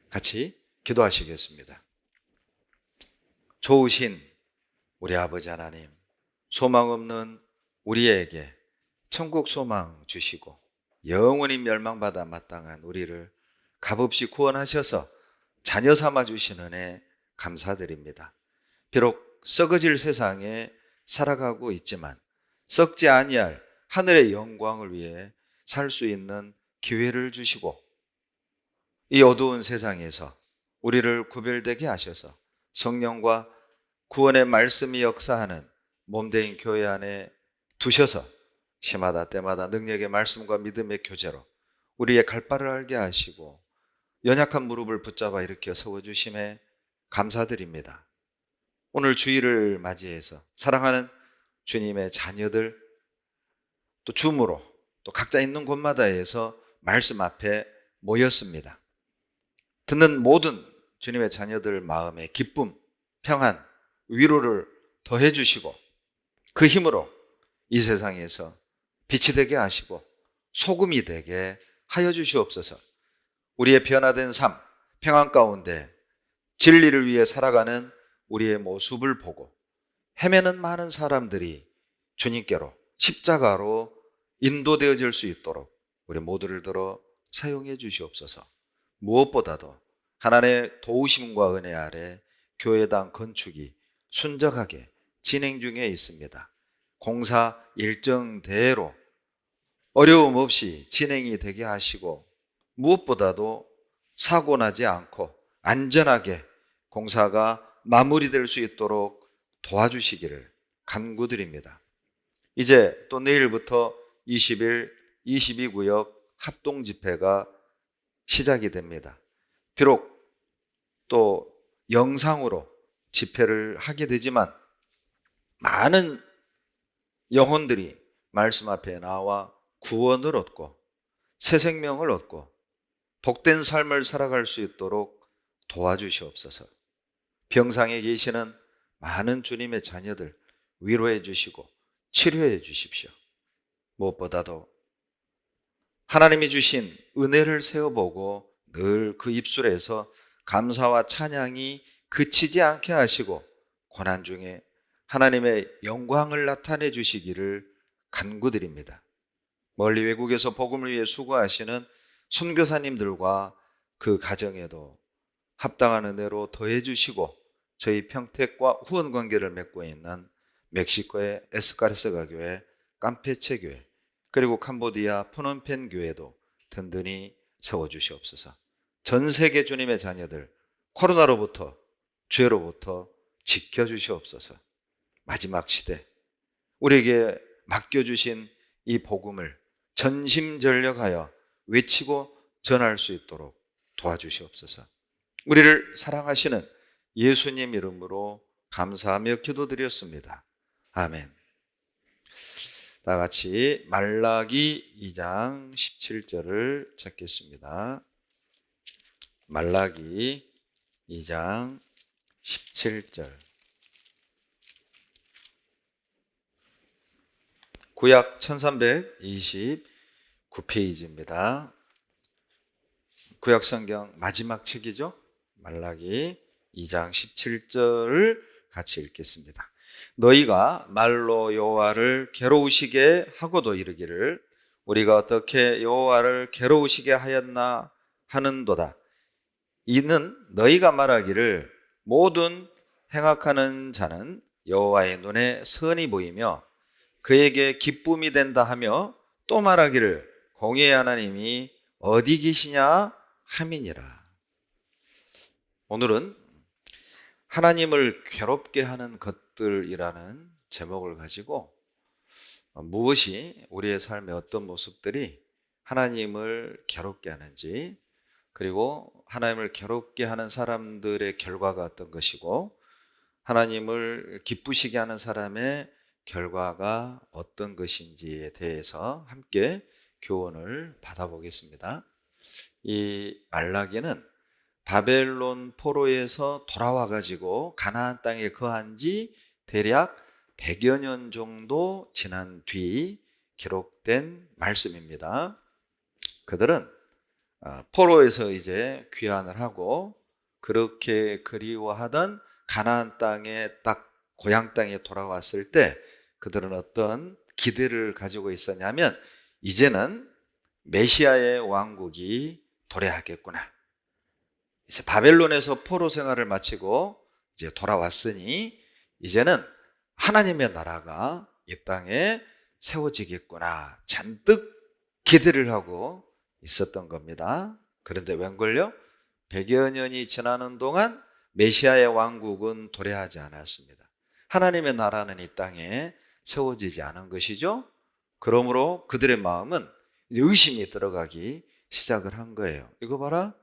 같이 기도하시겠습니다. 좋으신 우리 아버지 하나님, 소망 없는 우리에게 천국 소망 주시고 영원히 멸망받아 마땅한 우리를 값없이 구원하셔서 자녀 삼아 주신 은혜 감사드립니다. 비록 썩어질 세상에 살아가고 있지만 썩지 아니할 하늘의 영광을 위해 살 수 있는 기회를 주시고 이 어두운 세상에서 우리를 구별되게 하셔서 성령과 구원의 말씀이 역사하는 몸된 교회 안에 두셔서 시마다 때마다 능력의 말씀과 믿음의 교제로 우리의 갈 바를 알게 하시고 연약한 무릎을 붙잡아 일으켜 세워주심에 감사드립니다. 오늘 주일을 맞이해서 사랑하는 주님의 자녀들 또 줌으로 또 각자 있는 곳마다에서 말씀 앞에 모였습니다. 듣는 모든 주님의 자녀들 마음에 기쁨, 평안, 위로를 더해 주시고 그 힘으로 이 세상에서 빛이 되게 하시고 소금이 되게 하여 주시옵소서. 우리의 변화된 삶, 평안 가운데 진리를 위해 살아가는 우리의 모습을 보고 헤매는 많은 사람들이 주님께로 십자가로 인도되어질 수 있도록 우리 모두를 들어 사용해 주시옵소서. 무엇보다도 하나님의 도우심과 은혜 아래 교회당 건축이 순적하게 진행 중에 있습니다. 공사 일정대로 어려움 없이 진행이 되게 하시고 무엇보다도 사고 나지 않고 안전하게 공사가 마무리될 수 있도록 도와주시기를 간구드립니다. 이제 또 내일부터 20일 22구역 합동 집회가 시작이 됩니다. 비록 또 영상으로 집회를 하게 되지만 많은 영혼들이 말씀 앞에 나와 구원을 얻고 새 생명을 얻고 복된 삶을 살아갈 수 있도록 도와주시옵소서. 병상에 계시는 많은 주님의 자녀들 위로해 주시고 치료해 주십시오. 무엇보다도 하나님이 주신 은혜를 세어보고 늘 그 입술에서 감사와 찬양이 그치지 않게 하시고 고난 중에 하나님의 영광을 나타내 주시기를 간구드립니다. 멀리 외국에서 복음을 위해 수고하시는 선교사님들과 그 가정에도 합당한 은혜로 더해 주시고 저희 평택과 후원 관계를 맺고 있는 멕시코의 에스카레스가 교회, 캄페체 교회, 그리고 캄보디아 푸놈펜 교회도 든든히 세워주시옵소서. 전 세계 주님의 자녀들 코로나로부터 죄로부터 지켜주시옵소서. 마지막 시대 우리에게 맡겨주신 이 복음을 전심전력하여 외치고 전할 수 있도록 도와주시옵소서. 우리를 사랑하시는 예수님 이름으로 감사하며 기도드렸습니다. 아멘. 다 같이 말라기 2장 17절을 찾겠습니다. 말라기 2장 17절. 구약 1329페이지입니다. 구약 성경 마지막 책이죠. 말라기 2장 17절을 같이 읽겠습니다. 너희가 말로 여호와를 괴로우시게 하고도 이르기를 우리가 어떻게 여호와를 괴로우시게 하였나 하는도다. 이는 너희가 말하기를 모든 행악하는 자는 여호와의 눈에 선이 보이며 그에게 기쁨이 된다 하며 또 말하기를 공의의 하나님이 어디 계시냐 함이니라. 오늘은 하나님을 괴롭게 하는 것들이라는 제목을 가지고 무엇이 우리의 삶의 어떤 모습들이 하나님을 괴롭게 하는지, 그리고 하나님을 괴롭게 하는 사람들의 결과가 어떤 것이고 하나님을 기쁘시게 하는 사람의 결과가 어떤 것인지에 대해서 함께 교훈을 받아보겠습니다. 이 말라기는 바벨론 포로에서 돌아와 가지고 가나안 땅에 거한 지 대략 100여 년 정도 지난 뒤 기록된 말씀입니다. 그들은 포로에서 이제 귀환을 하고 그렇게 그리워하던 가나안 땅에 딱 고향 땅에 돌아왔을 때 그들은 어떤 기대를 가지고 있었냐면 이제는 메시아의 왕국이 도래하겠구나. 이제 바벨론에서 포로 생활을 마치고 이제 돌아왔으니 이제는 하나님의 나라가 이 땅에 세워지겠구나. 잔뜩 기대를 하고 있었던 겁니다. 그런데 웬걸요? 100여 년이 지나는 동안 메시아의 왕국은 도래하지 않았습니다. 하나님의 나라는 이 땅에 세워지지 않은 것이죠. 그러므로 그들의 마음은 이제 의심이 들어가기 시작을 한 거예요. 이거 봐라.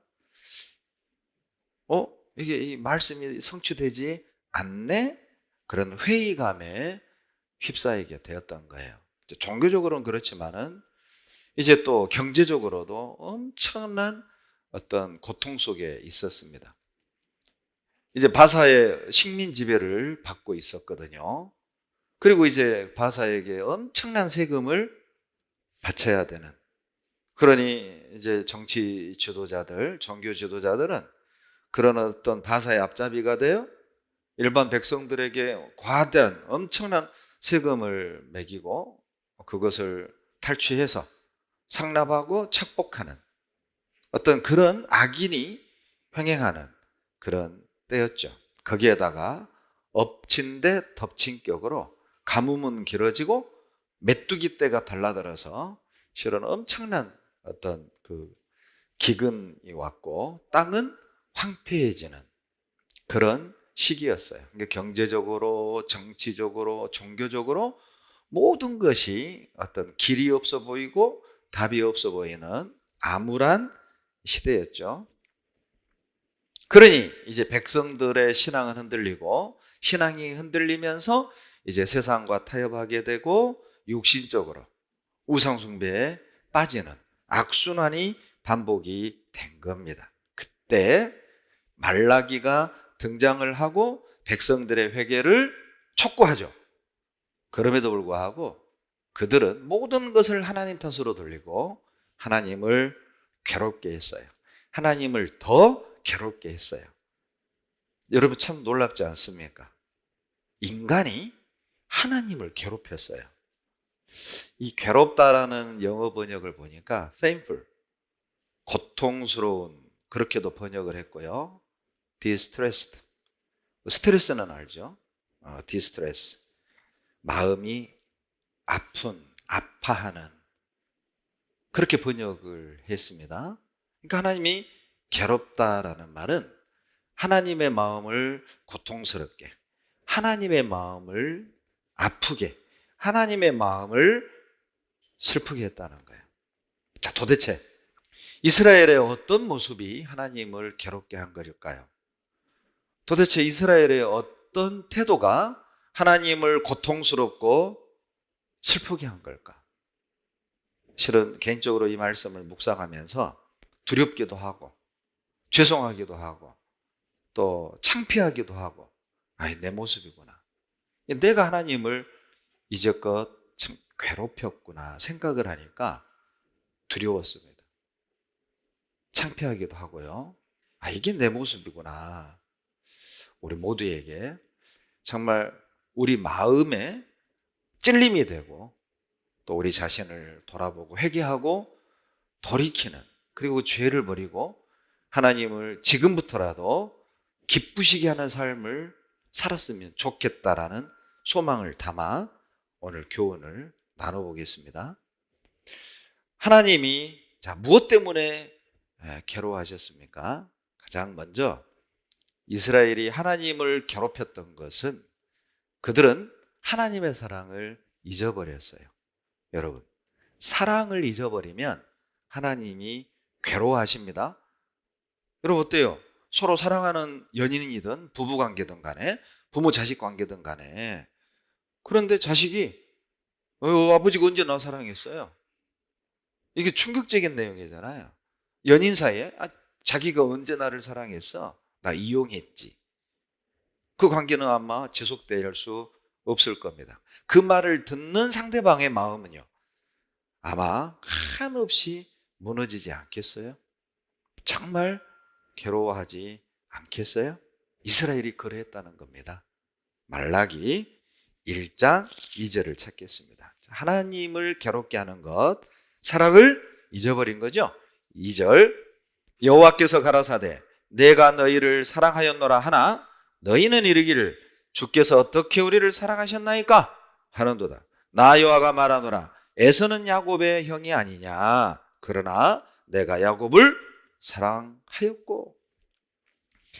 이게 이 말씀이 성취되지 않네? 그런 회의감에 휩싸이게 되었던 거예요. 종교적으로는 그렇지만은 이제 또 경제적으로도 엄청난 어떤 고통 속에 있었습니다. 이제 바사의 식민 지배를 받고 있었거든요. 그리고 이제 바사에게 엄청난 세금을 바쳐야 되는. 그러니 이제 정치 지도자들, 종교 지도자들은 그런 어떤 바사의 앞잡이가 되어 일반 백성들에게 과대한 엄청난 세금을 매기고 그것을 탈취해서 상납하고 착복하는 어떤 그런 악인이 횡행하는 그런 때였죠. 거기에다가 엎친 데 덮친 격으로 가뭄은 길어지고 메뚜기 떼가 달라들어서 실은 엄청난 어떤 그 기근이 왔고 땅은 황폐해지는 그런 시기였어요. 그러니까 경제적으로, 정치적으로, 종교적으로 모든 것이 어떤 길이 없어 보이고 답이 없어 보이는 암울한 시대였죠. 그러니 이제 백성들의 신앙은 흔들리고 신앙이 흔들리면서 이제 세상과 타협하게 되고 육신적으로 우상숭배에 빠지는 악순환이 반복이 된 겁니다. 그때 말라기가 등장을 하고 백성들의 회개를 촉구하죠. 그럼에도 불구하고 그들은 모든 것을 하나님 탓으로 돌리고 하나님을 괴롭게 했어요. 하나님을 더 괴롭게 했어요. 여러분 참 놀랍지 않습니까? 인간이 하나님을 괴롭혔어요. 이 괴롭다라는 영어 번역을 보니까 painful, 고통스러운 그렇게도 번역을 했고요. distressed, 스트레스는 알죠? distress, 마음이 아픈, 아파하는 그렇게 번역을 했습니다. 그러니까 하나님이 괴롭다라는 말은 하나님의 마음을 고통스럽게, 하나님의 마음을 아프게, 하나님의 마음을 슬프게 했다는 거예요. 자, 도대체 이스라엘의 어떤 모습이 하나님을 괴롭게 한 걸까요? 도대체 이스라엘의 어떤 태도가 하나님을 고통스럽고 슬프게 한 걸까? 실은 개인적으로 이 말씀을 묵상하면서 두렵기도 하고 죄송하기도 하고 또 창피하기도 하고 내 모습이구나. 내가 하나님을 이제껏 참 괴롭혔구나 생각을 하니까 두려웠습니다. 창피하기도 하고요. 이게 내 모습이구나. 우리 모두에게 정말 우리 마음에 찔림이 되고 또 우리 자신을 돌아보고 회개하고 돌이키는 그리고 죄를 버리고 하나님을 지금부터라도 기쁘시게 하는 삶을 살았으면 좋겠다라는 소망을 담아 오늘 교훈을 나눠보겠습니다. 하나님이 무엇 때문에 괴로워하셨습니까? 가장 먼저 이스라엘이 하나님을 괴롭혔던 것은 그들은 하나님의 사랑을 잊어버렸어요. 여러분, 사랑을 잊어버리면 하나님이 괴로워하십니다. 여러분 어때요? 서로 사랑하는 연인이든 부부관계든 간에 부모 자식 관계든 간에 그런데 자식이 아버지가 언제 나 사랑했어요? 이게 충격적인 내용이잖아요. 연인 사이에 자기가 언제 나를 사랑했어? 나 이용했지. 그 관계는 아마 지속될 수 없을 겁니다. 그 말을 듣는 상대방의 마음은요 아마 한없이 무너지지 않겠어요? 정말 괴로워하지 않겠어요? 이스라엘이 그러했다는 겁니다. 말라기 1장 2절을 찾겠습니다. 하나님을 괴롭게 하는 것, 사랑을 잊어버린 거죠. 2절, 여호와께서 가라사대 내가 너희를 사랑하였노라 하나 너희는 이르기를 주께서 어떻게 우리를 사랑하셨나이까 하는도다. 나 여호와가 말하노라 에서는 야곱의 형이 아니냐. 그러나 내가 야곱을 사랑하였고.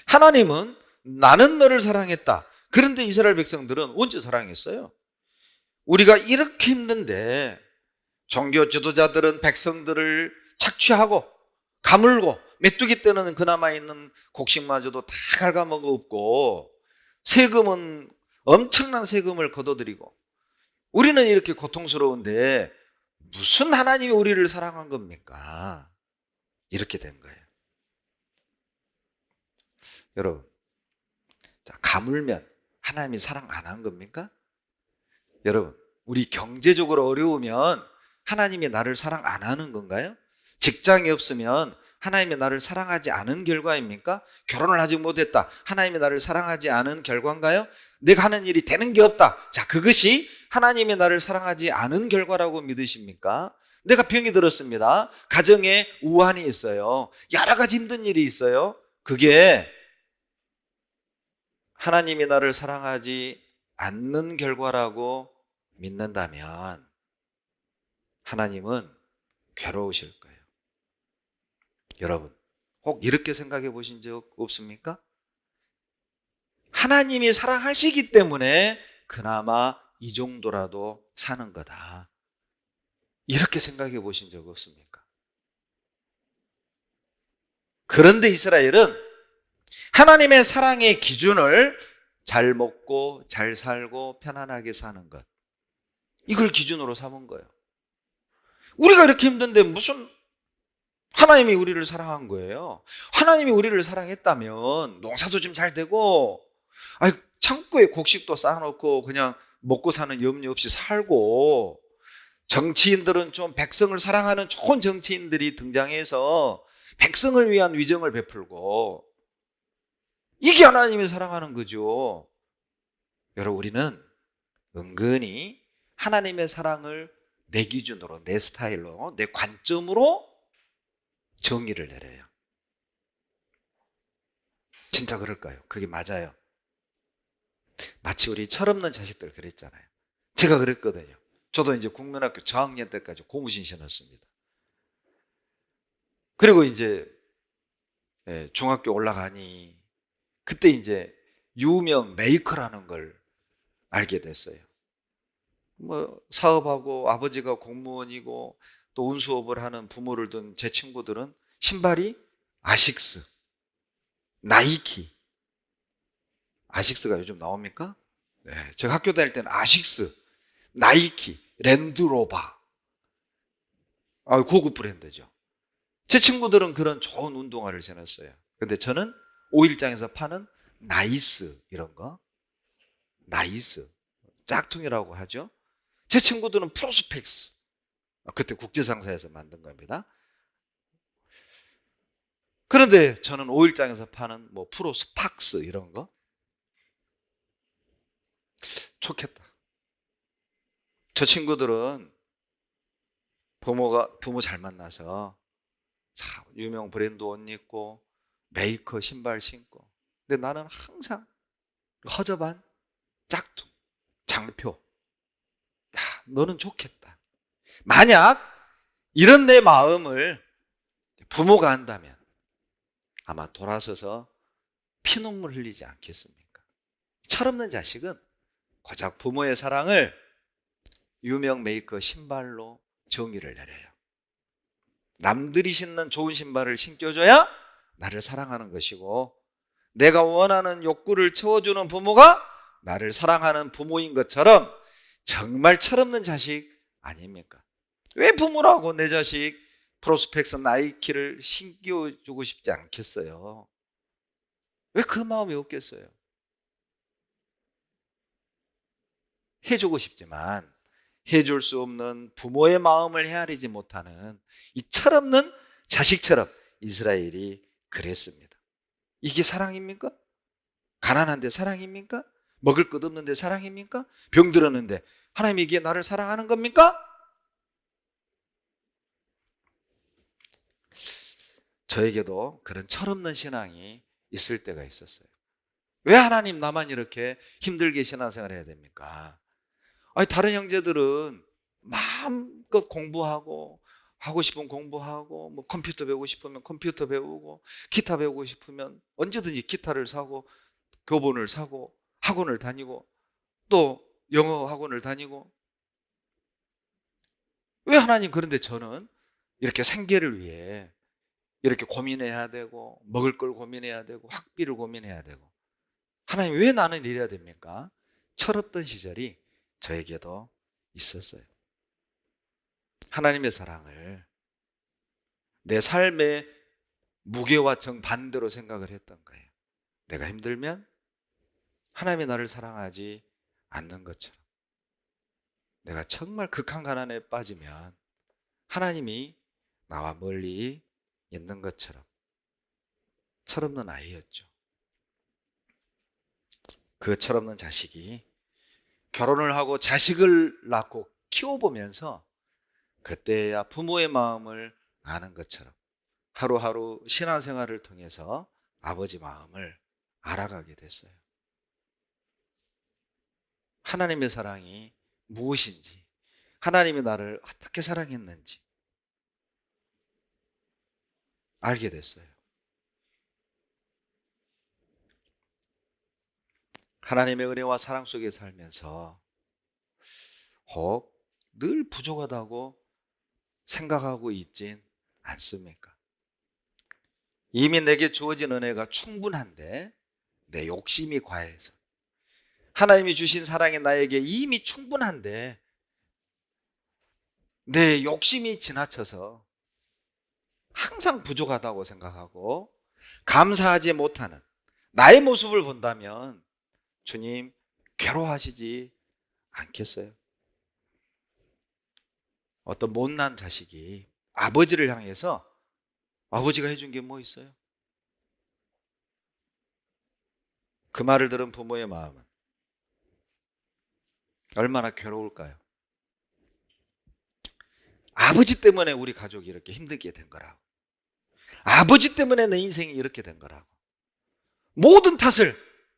하나님은 나는 너를 사랑했다. 그런데 이스라엘 백성들은 언제 사랑했어요? 우리가 이렇게 힘든데 종교 지도자들은 백성들을 착취하고 가물고 메뚜기 떼는 그나마 있는 곡식마저도 다 갉아먹어 없고 세금은 엄청난 세금을 걷어들이고 우리는 이렇게 고통스러운데 무슨 하나님이 우리를 사랑한 겁니까? 이렇게 된 거예요. 여러분, 가물면 하나님이 사랑 안 한 겁니까? 여러분, 우리 경제적으로 어려우면 하나님이 나를 사랑 안 하는 건가요? 직장이 없으면 하나님이 나를 사랑하지 않은 결과입니까? 결혼을 하지 못했다. 하나님이 나를 사랑하지 않은 결과인가요? 내가 하는 일이 되는 게 없다. 자, 그것이 하나님이 나를 사랑하지 않은 결과라고 믿으십니까? 내가 병이 들었습니다. 가정에 우환이 있어요. 여러 가지 힘든 일이 있어요. 그게 하나님이 나를 사랑하지 않는 결과라고 믿는다면 하나님은 괴로우실 거예요. 여러분, 혹 이렇게 생각해 보신 적 없습니까? 하나님이 사랑하시기 때문에 그나마 이 정도라도 사는 거다. 이렇게 생각해 보신 적 없습니까? 그런데 이스라엘은 하나님의 사랑의 기준을 잘 먹고 잘 살고 편안하게 사는 것, 이걸 기준으로 삼은 거예요. 우리가 이렇게 힘든데 무슨 하나님이 우리를 사랑한 거예요? 하나님이 우리를 사랑했다면 농사도 좀 잘 되고 창고에 곡식도 쌓아놓고 그냥 먹고 사는 염려 없이 살고, 정치인들은 좀 백성을 사랑하는 좋은 정치인들이 등장해서 백성을 위한 위정을 베풀고, 이게 하나님이 사랑하는 거죠. 여러분, 우리는 은근히 하나님의 사랑을 내 기준으로, 내 스타일로, 내 관점으로 정의를 내려요. 진짜 그럴까요? 그게 맞아요. 마치 우리 철없는 자식들 그랬잖아요. 제가 그랬거든요. 저도 이제 국민학교 저학년 때까지 고무신 신었습니다. 그리고 이제 중학교 올라가니 그때 이제 유명 메이커라는 걸 알게 됐어요. 뭐 사업하고 아버지가 공무원이고 또 운수업을 하는 부모를 둔 제 친구들은 신발이 아식스, 나이키. 아식스가 요즘 나옵니까? 네, 제가 학교 다닐 때는 아식스, 나이키, 랜드로버, 고급 브랜드죠. 제 친구들은 그런 좋은 운동화를 신었어요. 근데 저는 오일장에서 파는 나이스, 이런 거, 나이스, 짝퉁이라고 하죠. 제 친구들은 프로스펙스, 그때 국제상사에서 만든 겁니다. 그런데 저는 오일장에서 파는 뭐 프로스팍스 이런 거, 좋겠다. 저 친구들은 부모 잘 만나서 유명 브랜드 옷 입고 메이커 신발 신고, 근데 나는 항상 허접한 짝퉁, 장표. 야, 너는 좋겠다. 만약 이런 내 마음을 부모가 한다면 아마 돌아서서 피눈물 흘리지 않겠습니까? 철없는 자식은 고작 부모의 사랑을 유명 메이커 신발로 정의를 내려요. 남들이 신는 좋은 신발을 신겨줘야 나를 사랑하는 것이고, 내가 원하는 욕구를 채워주는 부모가 나를 사랑하는 부모인 것처럼 정말 철없는 자식 아닙니까? 왜 부모라고 내 자식 프로스펙스 나이키를 신겨주고 싶지 않겠어요? 왜 그 마음이 없겠어요? 해주고 싶지만 해줄 수 없는 부모의 마음을 헤아리지 못하는 이 철없는 자식처럼 이스라엘이 그랬습니다. 이게 사랑입니까? 가난한데 사랑입니까? 먹을 것 없는데 사랑입니까? 병들었는데 하나님이 이게 나를 사랑하는 겁니까? 저에게도 그런 철없는 신앙이 있을 때가 있었어요. 왜 하나님 나만 이렇게 힘들게 신앙생활을 해야 됩니까? 아니 다른 형제들은 마음껏 공부하고 하고 싶으면 공부하고 뭐 컴퓨터 배우고 싶으면 컴퓨터 배우고 기타 배우고 싶으면 언제든지 기타를 사고 교본을 사고 학원을 다니고 또 영어 학원을 다니고 왜 하나님 그런데 저는 이렇게 생계를 위해 이렇게 고민해야 되고 먹을 걸 고민해야 되고 학비를 고민해야 되고 하나님 왜 나는 이래야 됩니까? 철없던 시절이 저에게도 있었어요. 하나님의 사랑을 내 삶의 무게와 정반대로 생각을 했던 거예요. 내가 힘들면 하나님이 나를 사랑하지 않는 것처럼, 내가 정말 극한 가난에 빠지면 하나님이 나와 멀리 있는 것처럼 철없는 아이였죠. 그 철없는 자식이 결혼을 하고 자식을 낳고 키워보면서 그때야 부모의 마음을 아는 것처럼 하루하루 신앙생활을 통해서 아버지 마음을 알아가게 됐어요. 하나님의 사랑이 무엇인지, 하나님이 나를 어떻게 사랑했는지 알게 됐어요. 하나님의 은혜와 사랑 속에 살면서 혹 늘 부족하다고 생각하고 있진 않습니까? 이미 내게 주어진 은혜가 충분한데 내 욕심이 과해서, 하나님이 주신 사랑이 나에게 이미 충분한데 내 욕심이 지나쳐서 항상 부족하다고 생각하고 감사하지 못하는 나의 모습을 본다면 주님 괴로워하시지 않겠어요? 어떤 못난 자식이 아버지를 향해서 아버지가 해준 게 뭐 있어요? 그 말을 들은 부모의 마음은 얼마나 괴로울까요? 아버지 때문에 우리 가족이 이렇게 힘들게 된 거라고, 아버지 때문에 내 인생이 이렇게 된 거라고 모든 탓을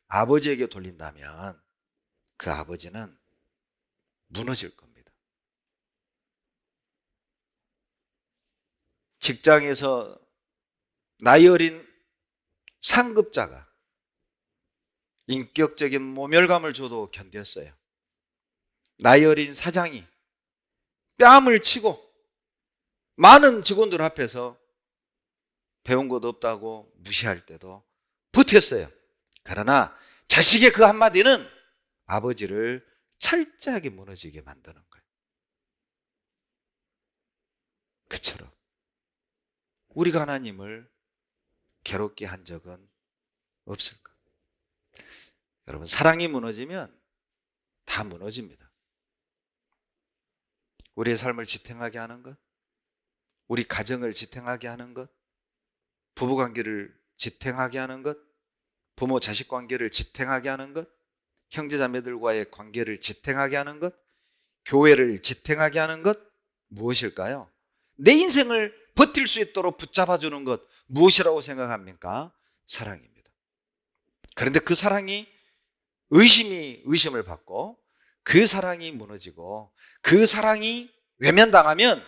아버지에게 돌린다면 그 아버지는 무너질 겁니다. 직장에서 나이 어린 상급자가 인격적인 모멸감을 줘도 견뎠어요. 나이 어린 사장이 뺨을 치고 많은 직원들 앞에서 배운 것 없다고 무시할 때도 버텼어요. 그러나 자식의 그 한마디는 아버지를 철저하게 무너지게 만드는 거예요. 그처럼 우리가 하나님을 괴롭게 한 적은 없을까? 여러분, 사랑이 무너지면 다 무너집니다. 우리의 삶을 지탱하게 하는 것, 우리 가정을 지탱하게 하는 것, 부부관계를 지탱하게 하는 것, 부모 자식 관계를 지탱하게 하는 것, 형제자매들과의 관계를 지탱하게 하는 것, 교회를 지탱하게 하는 것, 무엇일까요? 내 인생을 버틸 수 있도록 붙잡아주는 것, 무엇이라고 생각합니까? 사랑입니다. 그런데 그 사랑이 의심을 받고 그 사랑이 무너지고 그 사랑이 외면당하면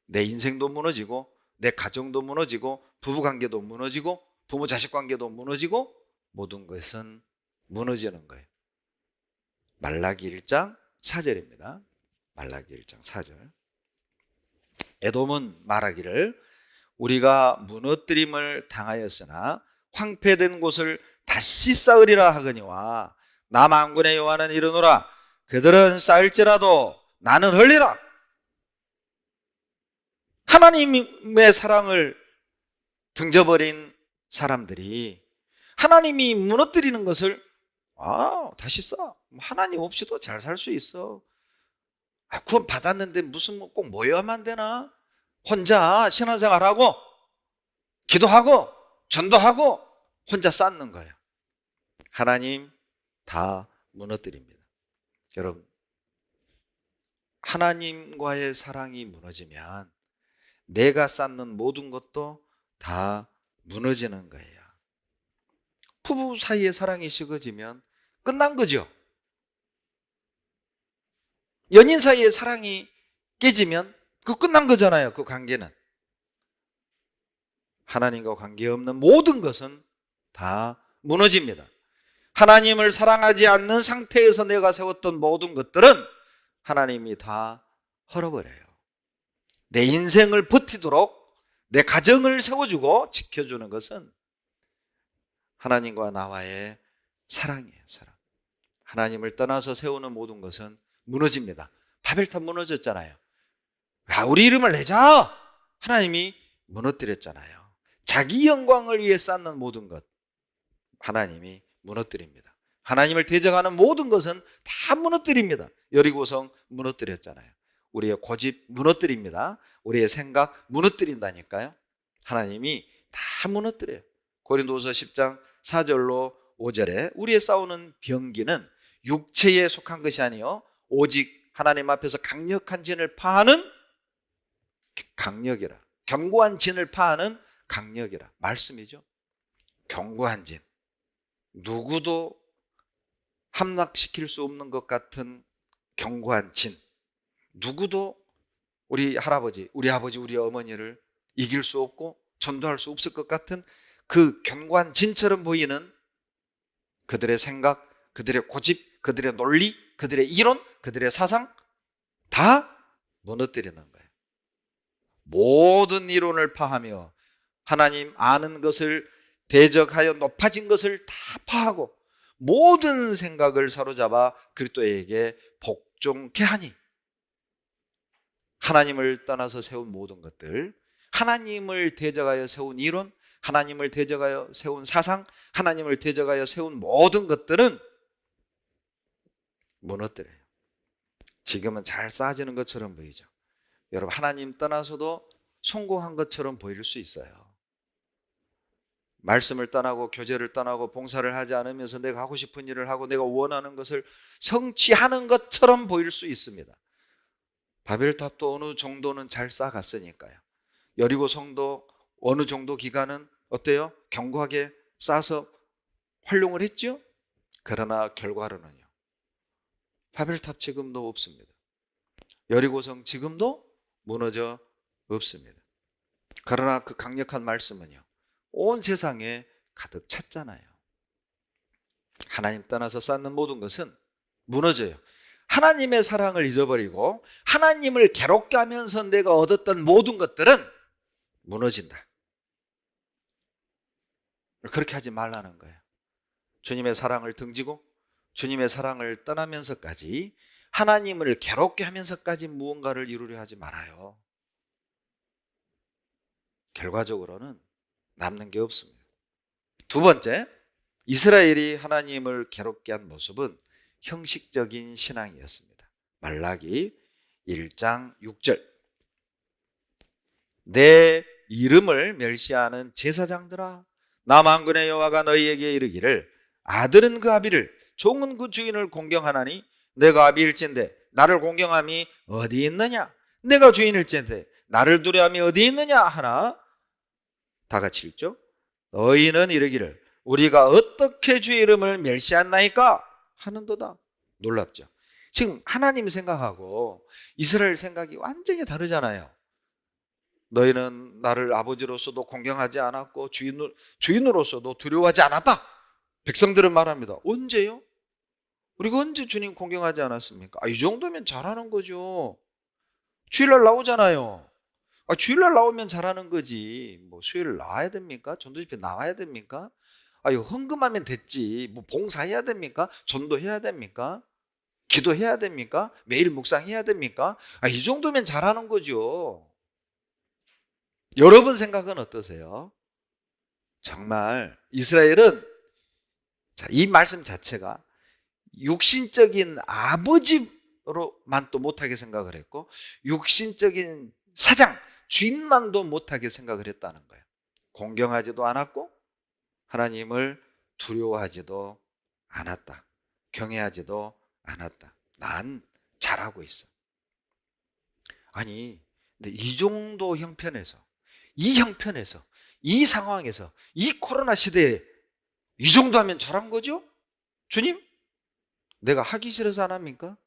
내 인생도 무너지고 내 가정도 무너지고 부부관계도 무너지고 부모 자식 관계도 무너지고 모든 것은 무너지는 거예요. 말라기 1장 4절입니다. 말라기 1장 4절. 에돔은 말하기를 우리가 무너뜨림을 당하였으나 황폐된 곳을 다시 쌓으리라 하거니와 남한군의 여호와는 이르노라 그들은 쌓을지라도 나는 흘리라. 하나님의 사랑을 등져버린 사람들이 하나님이 무너뜨리는 것을 다시 쌓아, 하나님 없이도 잘 살 수 있어. 구원 받았는데 무슨 꼭 모여야만 되나? 혼자 신앙생활하고 기도하고 전도하고 혼자 쌓는 거예요. 하나님 다 무너뜨립니다. 여러분, 하나님과의 사랑이 무너지면 내가 쌓는 모든 것도 다 무너지는 거예요. 부부 사이의 사랑이 식어지면 끝난 거죠. 연인 사이의 사랑이 깨지면 그 끝난 거잖아요. 그 관계는. 하나님과 관계없는 모든 것은 다 무너집니다. 하나님을 사랑하지 않는 상태에서 내가 세웠던 모든 것들은 하나님이 다 헐어버려요. 내 인생을 버티도록 내 가정을 세워주고 지켜주는 것은 하나님과 나와의 사랑이에요. 사랑. 하나님을 떠나서 세우는 모든 것은 무너집니다. 바벨탑 무너졌잖아요. 우리 이름을 내자! 하나님이 무너뜨렸잖아요. 자기 영광을 위해 쌓는 모든 것 하나님이 무너뜨립니다. 하나님을 대적하는 모든 것은 다 무너뜨립니다. 여리고성 무너뜨렸잖아요. 우리의 고집 무너뜨립니다. 우리의 생각 무너뜨린다니까요. 하나님이 다 무너뜨려요. 고린도후서 10장 4절로 5절에 우리의 싸우는 병기는 육체에 속한 것이 아니요 오직 하나님 앞에서 강력한 진을 파하는 강력이라, 견고한 진을 파하는 강력이라 말씀이죠. 견고한 진, 누구도 함락시킬 수 없는 것 같은 견고한 진, 누구도 우리 할아버지, 우리 아버지, 우리 어머니를 이길 수 없고 전도할 수 없을 것 같은 그 견고한 진처럼 보이는 그들의 생각, 그들의 고집, 그들의 논리, 그들의 이론, 그들의 사상 다 무너뜨리는 거예요. 모든 이론을 파하며 하나님 아는 것을 대적하여 높아진 것을 다 파하고 모든 생각을 사로잡아 그리스도에게 복종케 하니, 하나님을 떠나서 세운 모든 것들, 하나님을 대적하여 세운 이론, 하나님을 대적하여 세운 사상, 하나님을 대적하여 세운 모든 것들은 무너뜨려요. 지금은 잘 쌓아지는 것처럼 보이죠. 여러분, 하나님 떠나서도 성공한 것처럼 보일 수 있어요. 말씀을 떠나고 교제를 떠나고 봉사를 하지 않으면서 내가 하고 싶은 일을 하고 내가 원하는 것을 성취하는 것처럼 보일 수 있습니다. 바벨탑도 어느 정도는 잘 쌓아갔으니까요. 여리고 성도 어느 정도 기간은 어때요? 견고하게 쌓아서 활용을 했죠? 그러나 결과로는요, 바벨탑 지금도 없습니다. 여리고성 지금도 무너져 없습니다. 그러나 그 강력한 말씀은요, 온 세상에 가득 찼잖아요. 하나님 떠나서 쌓는 모든 것은 무너져요. 하나님의 사랑을 잊어버리고 하나님을 괴롭게 하면서 내가 얻었던 모든 것들은 무너진다. 그렇게 하지 말라는 거예요. 주님의 사랑을 등지고 주님의 사랑을 떠나면서까지 하나님을 괴롭게 하면서까지 무언가를 이루려 하지 말아요. 결과적으로는 남는 게 없습니다. 두 번째, 이스라엘이 하나님을 괴롭게 한 모습은 형식적인 신앙이었습니다. 말라기 1장 6절, 내 이름을 멸시하는 제사장들아, 나 만군의 여호와가 너희에게 이르기를 아들은 그 아비를 종은 그 주인을 공경하나니 내가 아비일진데 나를 공경함이 어디 있느냐, 내가 주인일진데 나를 두려움이 어디 있느냐 하나. 다 같이 읽죠. 너희는 이르기를 우리가 어떻게 주의 이름을 멸시했나이까 하는도다. 놀랍죠. 지금 하나님 생각하고 이스라엘 생각이 완전히 다르잖아요. 너희는 나를 아버지로서도 공경하지 않았고 주인으로서도 두려워하지 않았다. 백성들은 말합니다. 언제요? 우리가 언제 주님 공경하지 않았습니까? 이 정도면 잘하는 거죠. 주일날 나오잖아요. 주일날 나오면 잘하는 거지. 뭐 수요일 나와야 됩니까? 전도집회 나와야 됩니까? 이거 헌금하면 됐지. 뭐 봉사해야 됩니까? 전도해야 됩니까? 기도해야 됩니까? 매일 묵상해야 됩니까? 이 정도면 잘하는 거죠. 여러분 생각은 어떠세요? 정말 이스라엘은 이 말씀 자체가 육신적인 아버지로만 또 못하게 생각을 했고 육신적인 사장, 주인만도 못하게 생각을 했다는 거예요. 공경하지도 않았고 하나님을 두려워하지도 않았다. 경외하지도 않았다. 난 잘하고 있어. 아니, 근데 이 정도 형편에서, 이 상황에서, 이 코로나 시대에 이 정도 하면 잘한 거죠? 주님? 내가 하기 싫어서 안 합니까?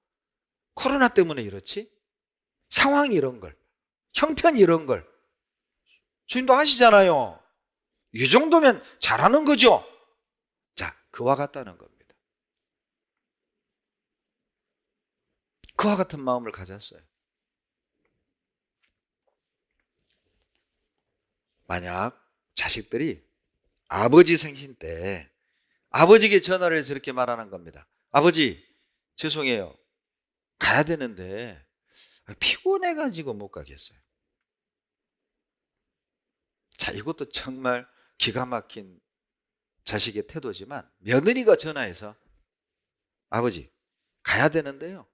코로나 때문에 이렇지? 상황이 이런 걸, 형편이 이런 걸 주님도 하시잖아요. 이 정도면 잘하는 거죠? 자, 그와 같다는 겁니다. 그와 같은 마음을 가졌어요. 만약 자식들이 아버지 생신 때 아버지에게 전화를 해서 이렇게 말하는 겁니다. 아버지, 죄송해요. 가야 되는데 피곤해가지고 못 가겠어요. 자, 이것도 정말 기가 막힌 자식의 태도지만 며느리가 전화해서 아버지, 가야 되는데요.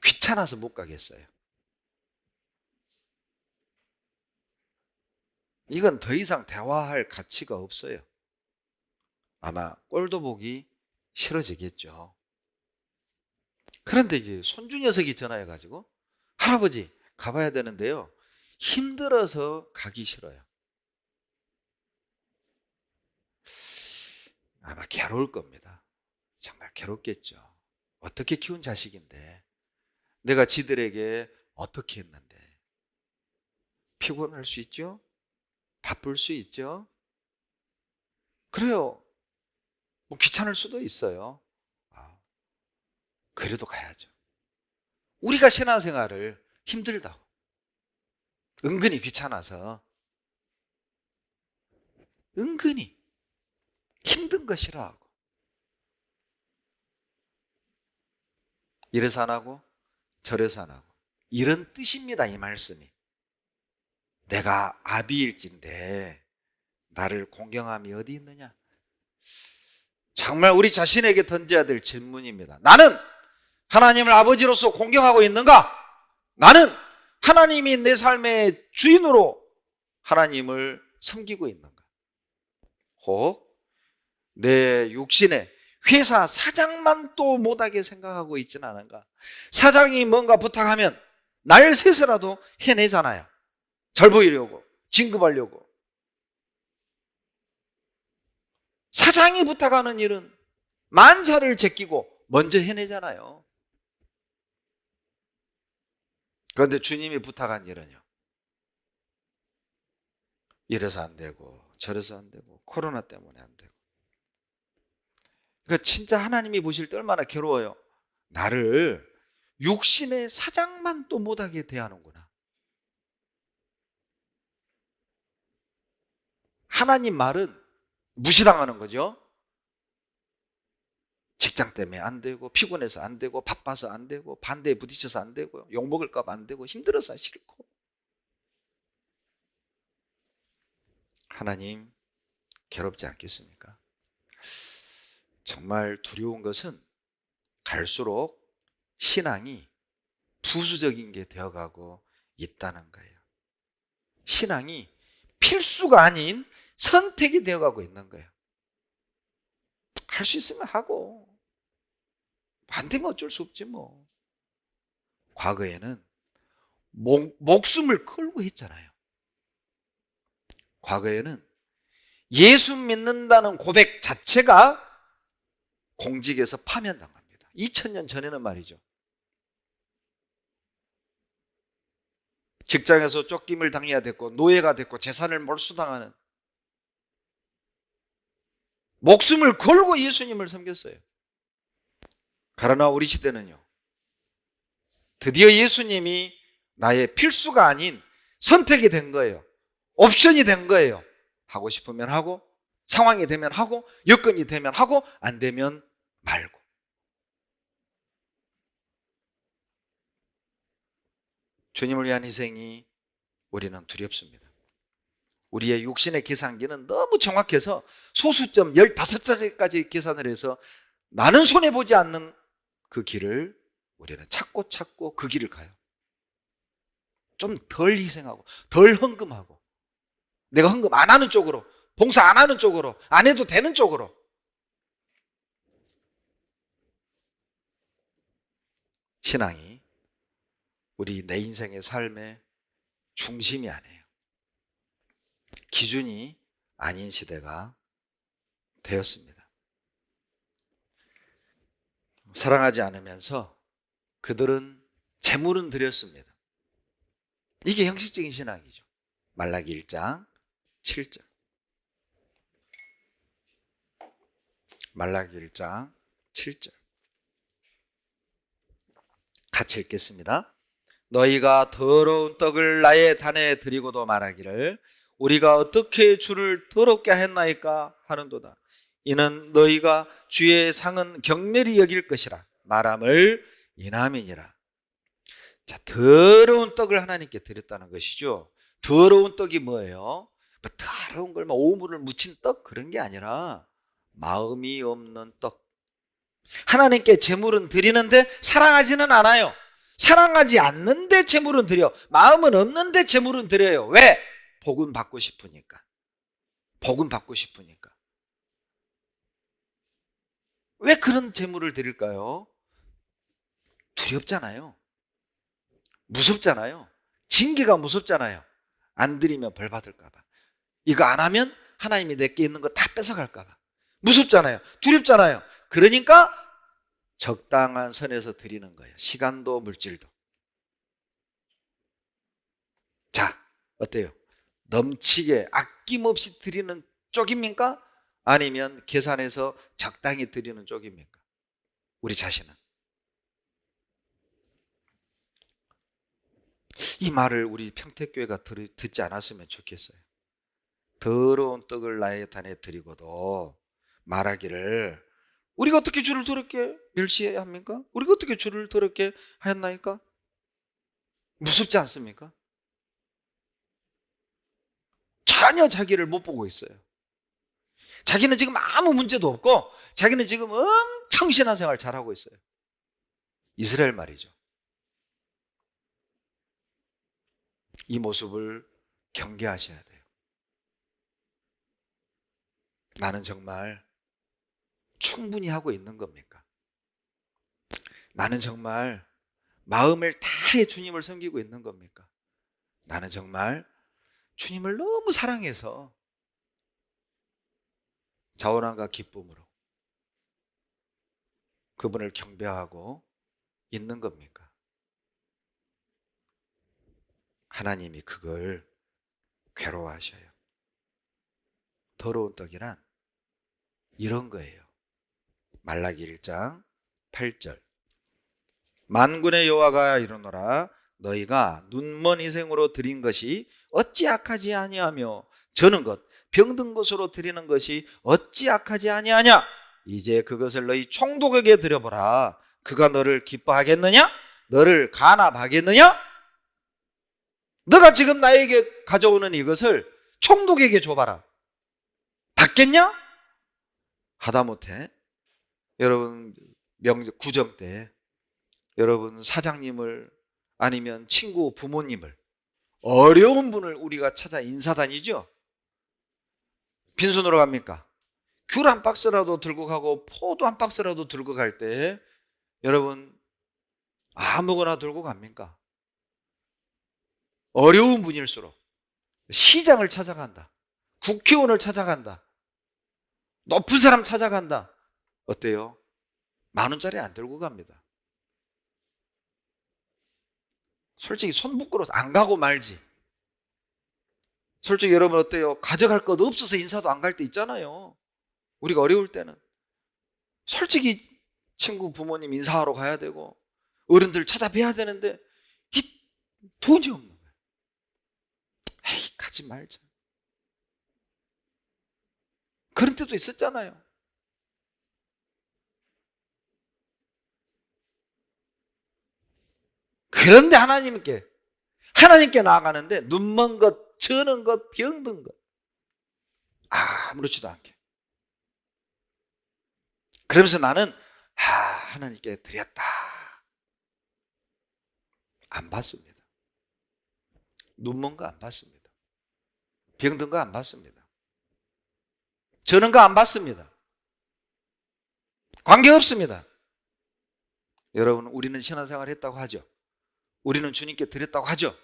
귀찮아서 못 가겠어요. 이건 더 이상 대화할 가치가 없어요. 아마 꼴도 보기 싫어지겠죠. 그런데 이제 손주 녀석이 전화해가지고 할아버지 가봐야 되는데요. 힘들어서 가기 싫어요. 아마 괴로울 겁니다. 정말 괴롭겠죠. 어떻게 키운 자식인데 내가 지들에게 어떻게 했는데 피곤할 수 있죠? 바쁠 수 있죠? 그래요. 뭐 귀찮을 수도 있어요. 그래도 가야죠. 우리가 신앙생활을 힘들다고 은근히 귀찮아서 은근히 힘든 거 싫어하고 이래서 안 하고 저래서 안 하고 이런 뜻입니다. 이 말씀이. 내가 아비일진데 나를 공경함이 어디 있느냐? 정말 우리 자신에게 던져야 될 질문입니다. 나는 하나님을 아버지로서 공경하고 있는가? 나는 하나님이 내 삶의 주인으로 하나님을 섬기고 있는가? 혹 내 육신에 회사 사장만 또 못하게 생각하고 있지는 않은가? 사장이 뭔가 부탁하면 날 새서라도 해내잖아요. 잘 보이려고, 진급하려고. 사장이 부탁하는 일은 만사를 제끼고 먼저 해내잖아요. 그런데 주님이 부탁한 일은요, 이래서 안 되고 저래서 안 되고 코로나 때문에 안 되고. 그러니까 진짜 하나님이 보실 때 얼마나 괴로워요. 나를 육신의 사장만 또 못하게 대하는구나. 하나님 말은 무시당하는 거죠. 직장 때문에 안 되고 피곤해서 안 되고 바빠서 안 되고 반대에 부딪혀서 안 되고 욕먹을까 봐 안 되고 힘들어서 싫고. 하나님 괴롭지 않겠습니까? 정말 두려운 것은 갈수록 신앙이 부수적인 게 되어가고 있다는 거예요. 신앙이 필수가 아닌 선택이 되어가고 있는 거예요. 할 수 있으면 하고 안 되면 어쩔 수 없지 뭐. 과거에는 목숨을 걸고 했잖아요. 과거에는 예수 믿는다는 고백 자체가 공직에서 파면당합니다. 2000년 전에는 말이죠. 직장에서 쫓김을 당해야 됐고 노예가 됐고 재산을 몰수당하는, 목숨을 걸고 예수님을 섬겼어요. 그러나 우리 시대는요, 드디어 예수님이 나의 필수가 아닌 선택이 된 거예요. 옵션이 된 거예요. 하고 싶으면 하고, 상황이 되면 하고, 여건이 되면 하고, 안 되면 말고. 주님을 위한 희생이 우리는 두렵습니다. 우리의 육신의 계산기는 너무 정확해서 소수점 15자리까지 계산을 해서 나는 손해보지 않는 그 길을 우리는 찾고 그 길을 가요. 좀 덜 희생하고 덜 헌금하고 내가 헌금 안 하는 쪽으로 봉사 안 하는 쪽으로, 안 해도 되는 쪽으로. 신앙이 우리 내 인생의 삶의 중심이 아니에요. 기준이 아닌 시대가 되었습니다. 사랑하지 않으면서 그들은 재물은 드렸습니다. 이게 형식적인 신앙이죠. 말라기 1장 7절. 말라기 1장 7절. 같이 읽겠습니다. 너희가 더러운 떡을 나의 단에 드리고도 말하기를 우리가 어떻게 주를 더럽게 했나이까 하는도다. 이는 너희가 주의 상은 경멸히 여길 것이라 말함을 인함이니라. 자, 더러운 떡을 하나님께 드렸다는 것이죠. 더러운 떡이 뭐예요? 뭐 더러운 걸 오물을 묻힌 떡 그런 게 아니라 마음이 없는 떡. 하나님께 제물은 드리는데 사랑하지는 않아요. 사랑하지 않는데 제물은 드려. 마음은 없는데 제물은 드려요. 왜? 복은 받고 싶으니까. 복은 받고 싶으니까. 왜 그런 제물을 드릴까요? 두렵잖아요. 무섭잖아요. 징계가 무섭잖아요. 안 드리면 벌 받을까 봐. 이거 안 하면 하나님이 내게 있는 거 다 뺏어갈까 봐. 무섭잖아요. 두렵잖아요. 그러니까 적당한 선에서 드리는 거예요. 시간도 물질도. 자, 어때요? 넘치게 아낌없이 드리는 쪽입니까? 아니면 계산해서 적당히 드리는 쪽입니까? 우리 자신은. 이 말을 우리 평택교회가 듣지 않았으면 좋겠어요. 더러운 떡을 나의 단에 드리고도 말하기를 우리가 어떻게 주를 더럽게 멸시해야 합니까? 우리가 어떻게 주를 더럽게 하였나이까? 무섭지 않습니까? 전혀 자기를 못 보고 있어요. 자기는 지금 아무 문제도 없고 자기는 지금 엄청 신앙생활 잘하고 있어요. 이스라엘 말이죠. 이 모습을 경계하셔야 돼요. 나는 정말 충분히 하고 있는 겁니까? 나는 정말 마음을 다해 주님을 섬기고 있는 겁니까? 나는 정말 주님을 너무 사랑해서 자원함과 기쁨으로 그분을 경배하고 있는 겁니까? 하나님이 그걸 괴로워하셔요. 더러운 떡이란 이런 거예요. 말라기 1장 8절. 만군의 여호와가 이르노라 너희가 눈먼 희생으로 드린 것이 어찌 악하지 아니하며 저는 것 병든 것으로 드리는 것이 어찌 악하지 아니하냐. 이제 그것을 너희 총독에게 드려보라. 그가 너를 기뻐하겠느냐? 너를 간합하겠느냐? 너가 지금 나에게 가져오는 이것을 총독에게 줘봐라. 받겠냐? 하다못해 여러분 구정 때 여러분 사장님을 아니면 친구 부모님을 어려운 분을 우리가 찾아 인사 다니죠. 빈손으로 갑니까? 귤 한 박스라도 들고 가고 포도 한 박스라도 들고 갈 때 여러분 아무거나 들고 갑니까? 어려운 분일수록 시장을 찾아간다. 국회의원을 찾아간다. 높은 사람 찾아간다. 어때요? 10,000원짜리 안 들고 갑니다. 솔직히 손 부끄러워서 안 가고 말지. 솔직히 여러분 어때요? 가져갈 것 없어서 인사도 안 갈 때 있잖아요. 우리가 어려울 때는 솔직히 친구 부모님 인사하러 가야 되고 어른들 찾아뵈야 되는데 이 돈이 없는 거예요. 에이 가지 말자. 그런 때도 있었잖아요. 그런데 하나님께 나아가는데 눈먼 것, 저는 것, 병든 것 아무렇지도 않게. 그러면서 나는 하나님께 드렸다. 안 받습니다. 눈먼 거 안 받습니다. 병든 거 안 받습니다. 저는 거 안 받습니다. 관계없습니다. 여러분, 우리는 신앙생활 했다고 하죠. 우리는 주님께 드렸다고 하죠.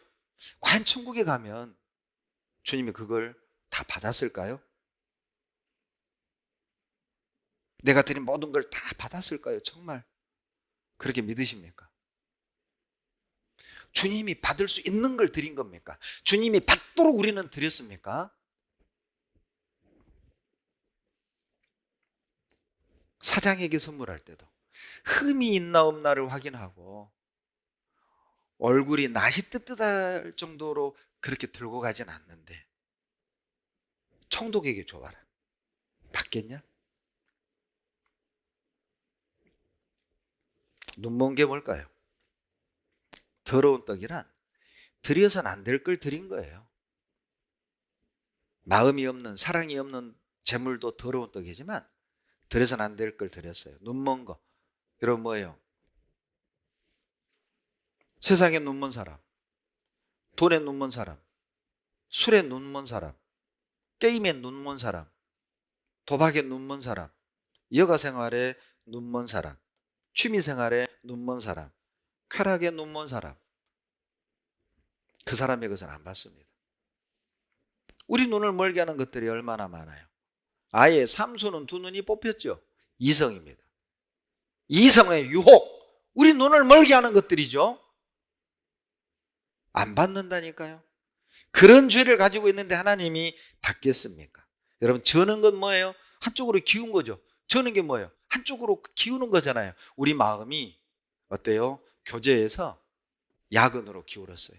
과연 천국에 가면 주님이 그걸 다 받았을까요? 내가 드린 모든 걸 다 받았을까요? 정말 그렇게 믿으십니까? 주님이 받을 수 있는 걸 드린 겁니까? 주님이 받도록 우리는 드렸습니까? 사장에게 선물할 때도 흠이 있나 없나를 확인하고 얼굴이 낯이 뜨뜻할 정도로 그렇게 들고 가진 않는데 총독에게 줘봐라. 받겠냐? 눈먼 게 뭘까요? 더러운 떡이란 드려서는 안 될 걸 드린 거예요. 마음이 없는, 사랑이 없는 재물도 더러운 떡이지만 드려서는 안 될 걸 드렸어요. 눈먼 거. 여러분 뭐예요? 세상에 눈먼 사람, 돈에 눈먼 사람, 술에 눈먼 사람, 게임에 눈먼 사람, 도박에 눈먼 사람, 여가 생활에 눈먼 사람, 취미 생활에 눈먼 사람, 쾌락에 눈먼 사람, 그 사람의 것은 안 받습니다. 우리 눈을 멀게 하는 것들이 얼마나 많아요. 아예 삼손은 두 눈이 뽑혔죠. 이성입니다. 이성의 유혹, 우리 눈을 멀게 하는 것들이죠. 안 받는다니까요. 그런 죄를 가지고 있는데 하나님이 받겠습니까? 여러분, 저는 건 뭐예요? 한쪽으로 기운 거죠. 저는 게 뭐예요? 한쪽으로 기우는 거잖아요. 우리 마음이 어때요? 교제에서 야근으로 기울었어요.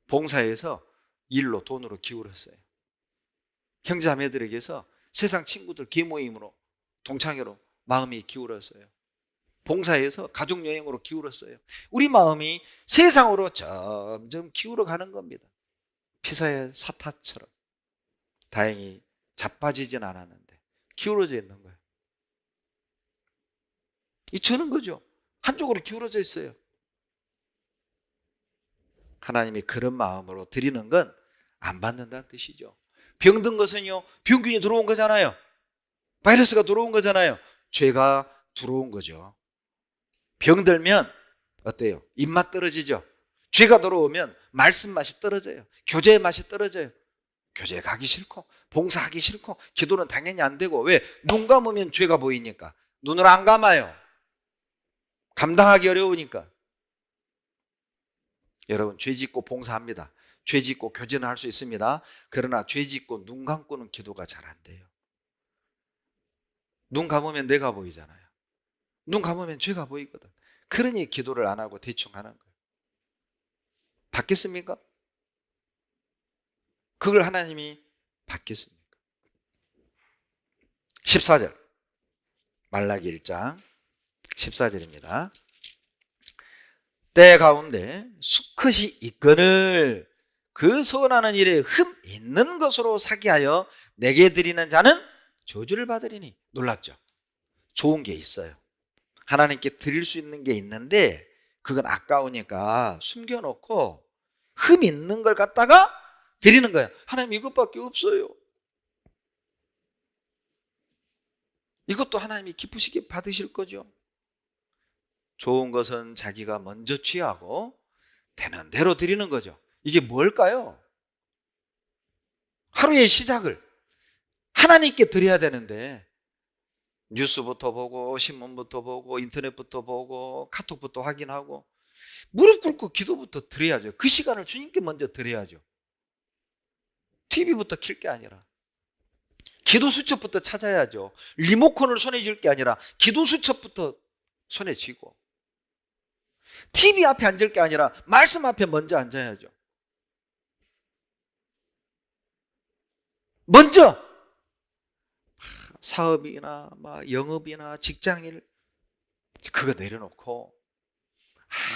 봉사에서 일로, 돈으로 기울었어요. 형제자매들에게서 세상 친구들 계모임으로, 동창회로 마음이 기울었어요. 봉사에서 가족여행으로 기울었어요. 우리 마음이 세상으로 점점 기울어 가는 겁니다. 피사의 사타처럼. 다행히 자빠지진 않았는데 기울어져 있는 거예요. 이 저는 거죠. 한쪽으로 기울어져 있어요. 하나님이 그런 마음으로 드리는 건 안 받는다는 뜻이죠. 병든 것은요, 병균이 들어온 거잖아요. 바이러스가 들어온 거잖아요. 죄가 들어온 거죠. 병들면 어때요? 입맛 떨어지죠. 죄가 들어오면 말씀 맛이 떨어져요. 교제의 맛이 떨어져요. 교제에 가기 싫고 봉사하기 싫고 기도는 당연히 안 되고. 왜? 눈 감으면 죄가 보이니까. 눈을 안 감아요. 감당하기 어려우니까. 여러분, 죄 짓고 봉사합니다. 죄 짓고 교제는 할 수 있습니다. 그러나 죄 짓고 눈 감고는 기도가 잘 안 돼요. 눈 감으면 내가 보이잖아요. 눈 감으면 죄가 보이거든. 그러니 기도를 안 하고 대충 하는 거예요. 받겠습니까? 그걸 하나님이 받겠습니까? 14절 말라기 1장 14절입니다. 때 가운데 수컷이 있거늘 그 선하는 일에 흠 있는 것으로 사기하여 내게 드리는 자는 저주를 받으리니. 놀랍죠? 좋은 게 있어요. 하나님께 드릴 수 있는 게 있는데 그건 아까우니까 숨겨놓고 흠 있는 걸 갖다가 드리는 거예요. 하나님, 이것밖에 없어요. 이것도 하나님이 기쁘시게 받으실 거죠. 좋은 것은 자기가 먼저 취하고 되는 대로 드리는 거죠. 이게 뭘까요? 하루의 시작을 하나님께 드려야 되는데 뉴스부터 보고 신문부터 보고 인터넷부터 보고 카톡부터 확인하고 무릎 꿇고 기도부터 드려야죠. 그 시간을 주님께 먼저 드려야죠. TV부터 킬 게 아니라 기도 수첩부터 찾아야죠. 리모컨을 손에 쥘 게 아니라 기도 수첩부터 손에 쥐고 TV 앞에 앉을 게 아니라 말씀 앞에 먼저 앉아야죠. 먼저 사업이나 영업이나 직장일 그거 내려놓고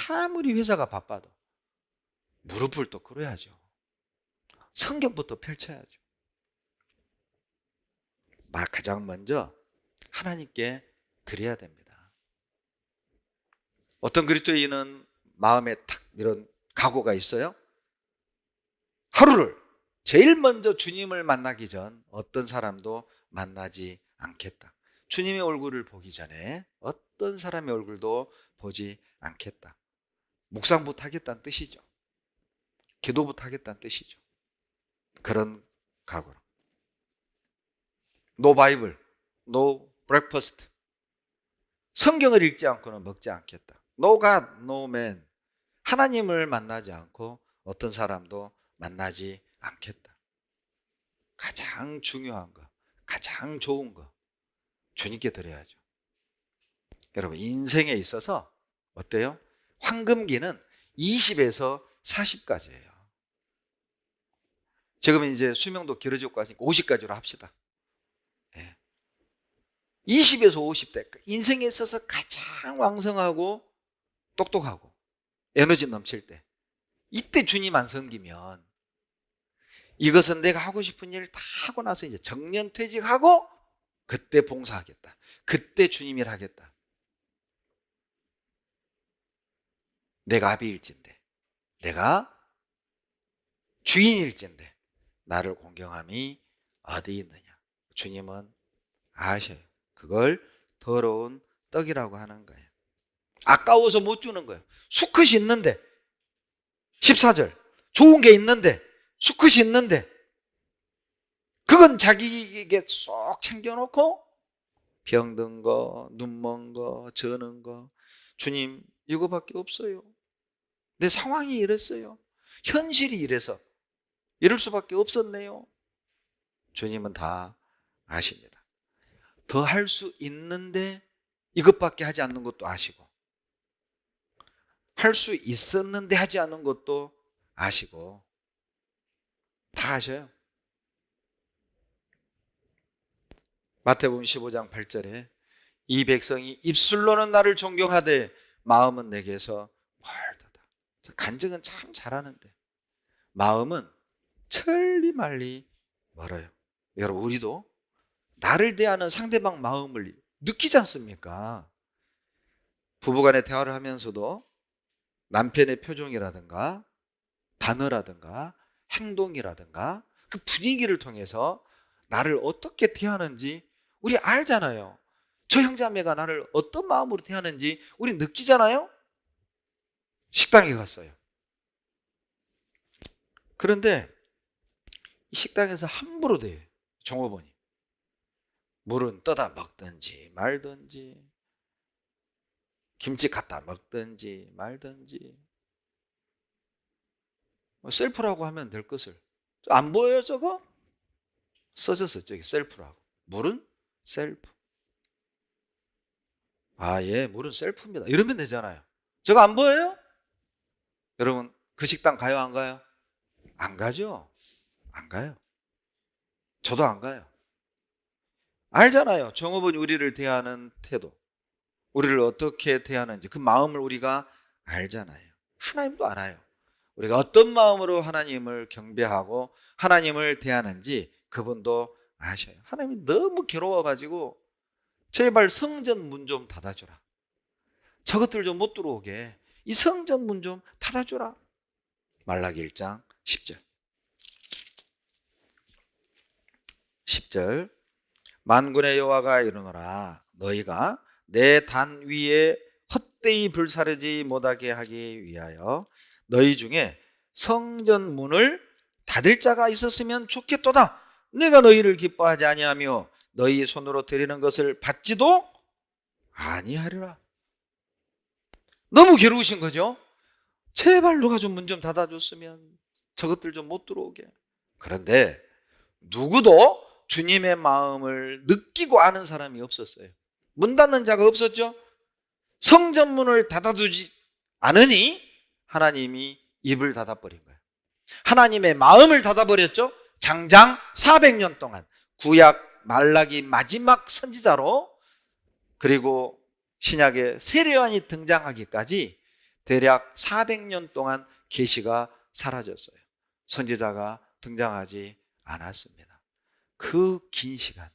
아무리 회사가 바빠도 무릎을 또 꿇어야죠. 성경부터 펼쳐야죠. 가장 먼저 하나님께 드려야 됩니다. 어떤 그리스도인은 마음에 탁 이런 각오가 있어요. 하루를 제일 먼저 주님을 만나기 전 어떤 사람도 만나지 않겠다. 주님의 얼굴을 보기 전에 어떤 사람의 얼굴도 보지 않겠다. 묵상부터 하겠다는 뜻이죠. 기도부터 하겠다는 뜻이죠. 그런 각오로. No Bible, no breakfast. 성경을 읽지 않고는 먹지 않겠다. No God, no man. 하나님을 만나지 않고 어떤 사람도 만나지 않겠다. 가장 중요한 거, 가장 좋은 거 주님께 드려야죠. 여러분, 인생에 있어서 어때요? 황금기는 20에서 40까지예요. 지금 이제 수명도 길어지고 하니까 50까지로 합시다. 20에서 50대 인생에 있어서 가장 왕성하고 똑똑하고 에너지 넘칠 때, 이때 주님 안 섬기면 이것은 내가 하고 싶은 일 다 하고 나서 이제 정년퇴직하고 그때 봉사하겠다, 그때 주님 일 하겠다. 내가 아비일진데, 내가 주인일진데 나를 공경함이 어디 있느냐. 주님은 아셔요. 그걸 더러운 떡이라고 하는 거예요. 아까워서 못 주는 거예요. 수컷이 있는데, 14절 좋은 게 있는데, 수컷이 있는데 그건 자기에게 쏙 챙겨놓고 병든 거, 눈먼 거, 저는 거, 주님 이거밖에 없어요. 내 상황이 이랬어요. 현실이 이래서 이럴 수밖에 없었네요. 주님은 다 아십니다. 더 할 수 있는데 이것밖에 하지 않는 것도 아시고, 할 수 있었는데 하지 않은 것도 아시고, 다 아셔요. 마태복음 15장 8절에 이 백성이 입술로는 나를 존경하되 마음은 내게서 멀도다. 간증은 참 잘하는데 마음은 천리 말리 멀어요. 여러분, 우리도 나를 대하는 상대방 마음을 느끼지 않습니까? 부부간의 대화를 하면서도 남편의 표정이라든가 단어라든가 행동이라든가 그 분위기를 통해서 나를 어떻게 대하는지 우리 알잖아요. 저 형제자매가 나를 어떤 마음으로 대하는지 우리 느끼잖아요. 식당에 갔어요. 그런데 이 식당에서 함부로 대해요. 종업원이 물은 떠다 먹든지 말든지, 김치 갖다 먹든지 말든지, 셀프라고 하면 될 것을, 안 보여요 저거? 써졌어 저기 셀프라고. 물은 셀프. 아, 예, 물은 셀프입니다 이러면 되잖아요. 저거 안 보여요? 여러분, 그 식당 가요 안 가요? 안 가죠. 안 가요. 저도 안 가요. 알잖아요. 종업원이 우리를 대하는 태도, 우리를 어떻게 대하는지 그 마음을 우리가 알잖아요. 하나님도 알아요. 우리가 어떤 마음으로 하나님을 경배하고 하나님을 대하는지 그분도 아셔요. 하나님이 너무 괴로워가지고 제발 성전 문 좀 닫아줘라. 저것들 좀 못 들어오게 이 성전 문 좀 닫아줘라. 말라기 1장 10절. 10절. 만군의 여호와가 이르노라. 너희가 내 단 위에 헛되이 불사르지 못하게 하기 위하여 너희 중에 성전 문을 닫을 자가 있었으면 좋겠도다. 내가 너희를 기뻐하지 아니하며 너희 손으로 드리는 것을 받지도 아니하리라. 너무 괴로우신 거죠? 제발 누가 좀 문 좀 닫아줬으면 저것들 좀 못 들어오게. 그런데 누구도 주님의 마음을 느끼고 아는 사람이 없었어요. 문 닫는 자가 없었죠. 성전문을 닫아두지 않으니 하나님이 입을 닫아버린 거예요. 하나님의 마음을 닫아버렸죠. 장장 400년 동안 구약 말라기 마지막 선지자로, 그리고 신약에 세례요한이 등장하기까지 대략 400년 동안 계시가 사라졌어요. 선지자가 등장하지 않았습니다. 그 긴 시간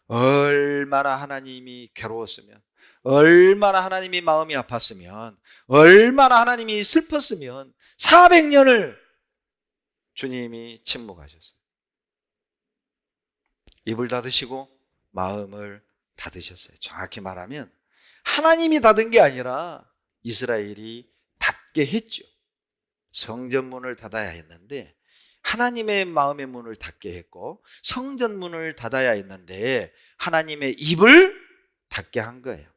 얼마나 하나님이 괴로웠으면, 얼마나 하나님이 마음이 아팠으면, 얼마나 하나님이 슬펐으면 400년을 주님이 침묵하셨어요. 입을 닫으시고 마음을 닫으셨어요. 정확히 말하면 하나님이 닫은 게 아니라 이스라엘이 닫게 했죠. 성전문을 닫아야 했는데 하나님의 마음의 문을 닫게 했고, 성전문을 닫아야 했는데 하나님의 입을 닫게 한 거예요.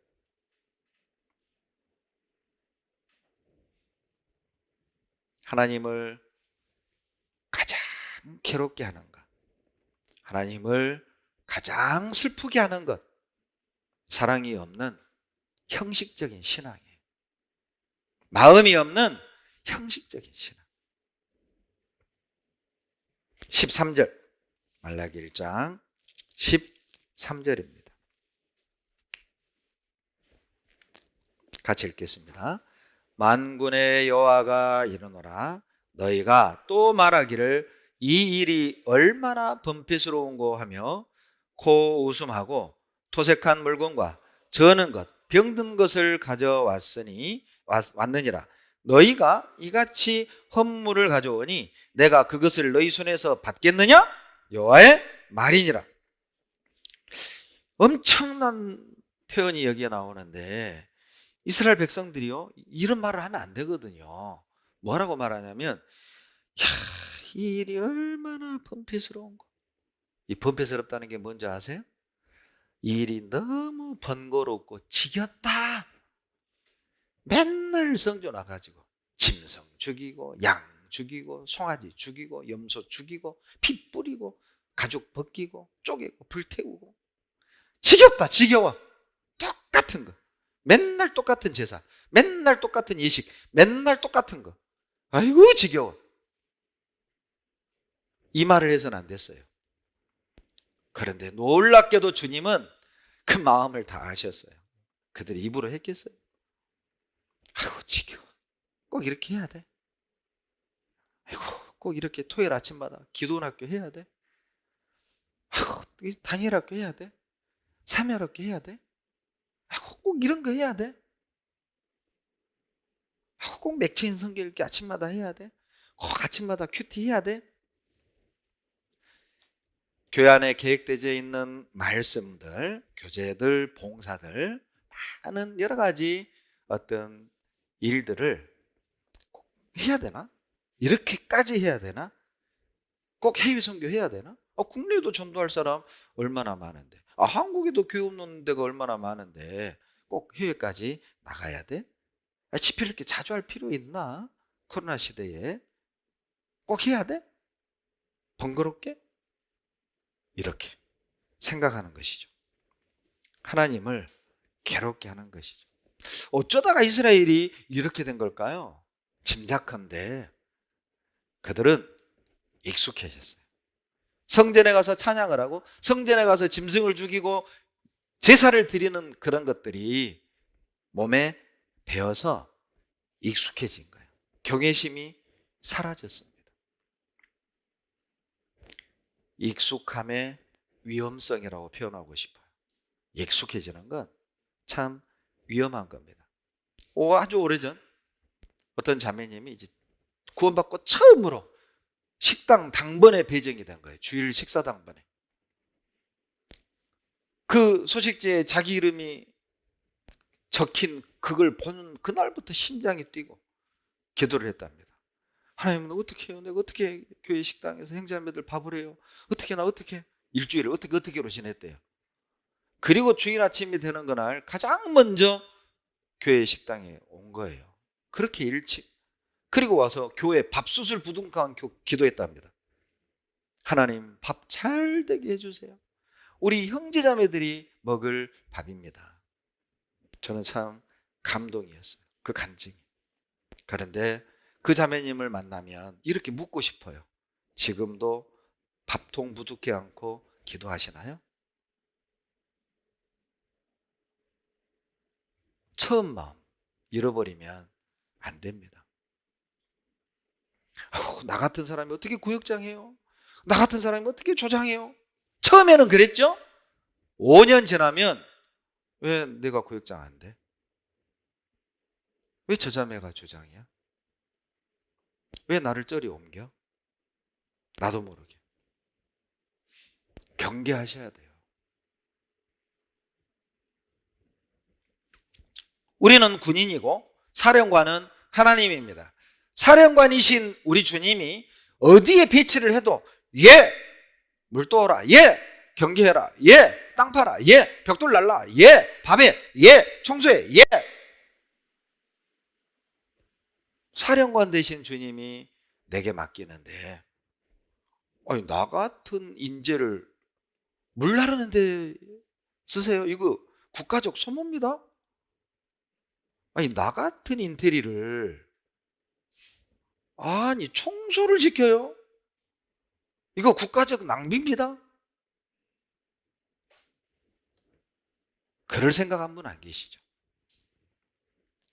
하나님을 가장 괴롭게 하는 것, 하나님을 가장 슬프게 하는 것, 사랑이 없는 형식적인 신앙이에요. 마음이 없는 형식적인 신앙. 13절, 말라기 1장 13절입니다. 같이 읽겠습니다. 만군의 여호와가 이르노라, 너희가 또 말하기를 이 일이 얼마나 번패스러운고 하며 코 웃음하고 토색한 물건과 저는 것, 병든 것을 왔느니라. 너희가 이같이 헌물을 가져오니 내가 그것을 너희 손에서 받겠느냐? 여호와의 말이니라. 엄청난 표현이 여기에 나오는데 이스라엘 백성들이요, 이런 말을 하면 안 되거든요. 뭐라고 말하냐면, 야, 이 일이 얼마나 번패스러운고. 이 번패스럽다는 게 뭔지 아세요? 이 일이 너무 번거롭고 지겹다. 맨날 성전 와가지고 짐승 죽이고 양 죽이고 송아지 죽이고 염소 죽이고 피 뿌리고 가죽 벗기고 쪼개고 불태우고, 지겹다, 지겨워. 똑같은 거, 맨날 똑같은 제사, 맨날 똑같은 예식, 맨날 똑같은 거. 아이고 지겨워. 이 말을 해서는 안 됐어요. 그런데 놀랍게도 주님은 그 마음을 다 아셨어요. 그들이 입으로 했겠어요? 아이고 지겨워. 꼭 이렇게 해야 돼? 아이고 꼭 이렇게 토요일 아침마다 기도학교 해야 돼? 아이고 단일학교 해야 돼? 삼일학교 해야 돼? 아이고 꼭 이런 거 해야 돼? 아이고 꼭 맥체인 성경 읽기 아침마다 해야 돼? 꼭 아침마다 큐티 해야 돼? 교회 안에 계획되어 있는 말씀들, 교제들, 봉사들, 많은 여러 가지 어떤 일들을 꼭 해야 되나? 이렇게까지 해야 되나? 꼭 해외 선교 해야 되나? 국내에도 전도할 사람 얼마나 많은데, 한국에도 교회 없는 데가 얼마나 많은데 꼭 해외까지 나가야 돼? 집회를 이렇게 자주 할 필요 있나? 코로나 시대에 꼭 해야 돼? 번거롭게? 이렇게 생각하는 것이죠. 하나님을 괴롭게 하는 것이죠. 어쩌다가 이스라엘이 이렇게 된 걸까요? 짐작컨대 그들은 익숙해졌어요. 성전에 가서 찬양을 하고 성전에 가서 짐승을 죽이고 제사를 드리는 그런 것들이 몸에 배어서 익숙해진 거예요. 경외심이 사라졌습니다. 익숙함의 위험성이라고 표현하고 싶어요. 익숙해지는 건 참 위험한 겁니다. 아주 오래전 어떤 자매님이 이제 구원받고 처음으로 식당 당번에 배정이 된 거예요. 주일 식사 당번에. 그 소식지에 자기 이름이 적힌 그걸 보는 그날부터 심장이 뛰고 기도를 했답니다. 하나님은 어떻게 해요? 내가 어떻게 교회 식당에서 형제자매들 밥을 해요? 어떻게 일주일을 어떻게로 지냈대요. 그리고 주일 아침이 되는 그날 가장 먼저 교회 식당에 온 거예요. 그렇게 일찍. 그리고 와서 교회 밥솥을 부둥켜 기도했답니다. 하나님, 밥 잘 되게 해주세요. 우리 형제자매들이 먹을 밥입니다. 저는 참 감동이었어요. 그 간증이. 그런데 그 자매님을 만나면 이렇게 묻고 싶어요. 지금도 밥통 부둥켜 안고 기도하시나요? 처음 마음 잃어버리면 안 됩니다. 나 같은 사람이 어떻게 구역장해요? 나 같은 사람이 어떻게 조장해요? 처음에는 그랬죠? 5년 지나면 왜 내가 구역장 안 돼? 왜 저 자매가 조장이야? 왜 나를 저리 옮겨? 나도 모르게. 경계하셔야 돼요. 우리는 군인이고 사령관은 하나님입니다. 사령관이신 우리 주님이 어디에 배치를 해도 예! 물 떠오라. 예! 경계해라. 예! 땅 파라. 예! 벽돌 날라. 예! 밥해. 예! 청소해. 예! 사령관 되신 주님이 내게 맡기는데, 아니, 나 같은 인재를 물 나르는 데 쓰세요? 이거 국가적 소모입니다. 아니, 나 같은 인테리를, 아니, 청소를 시켜요? 이거 국가적 낭비입니다. 그럴 생각 한 분 안 계시죠?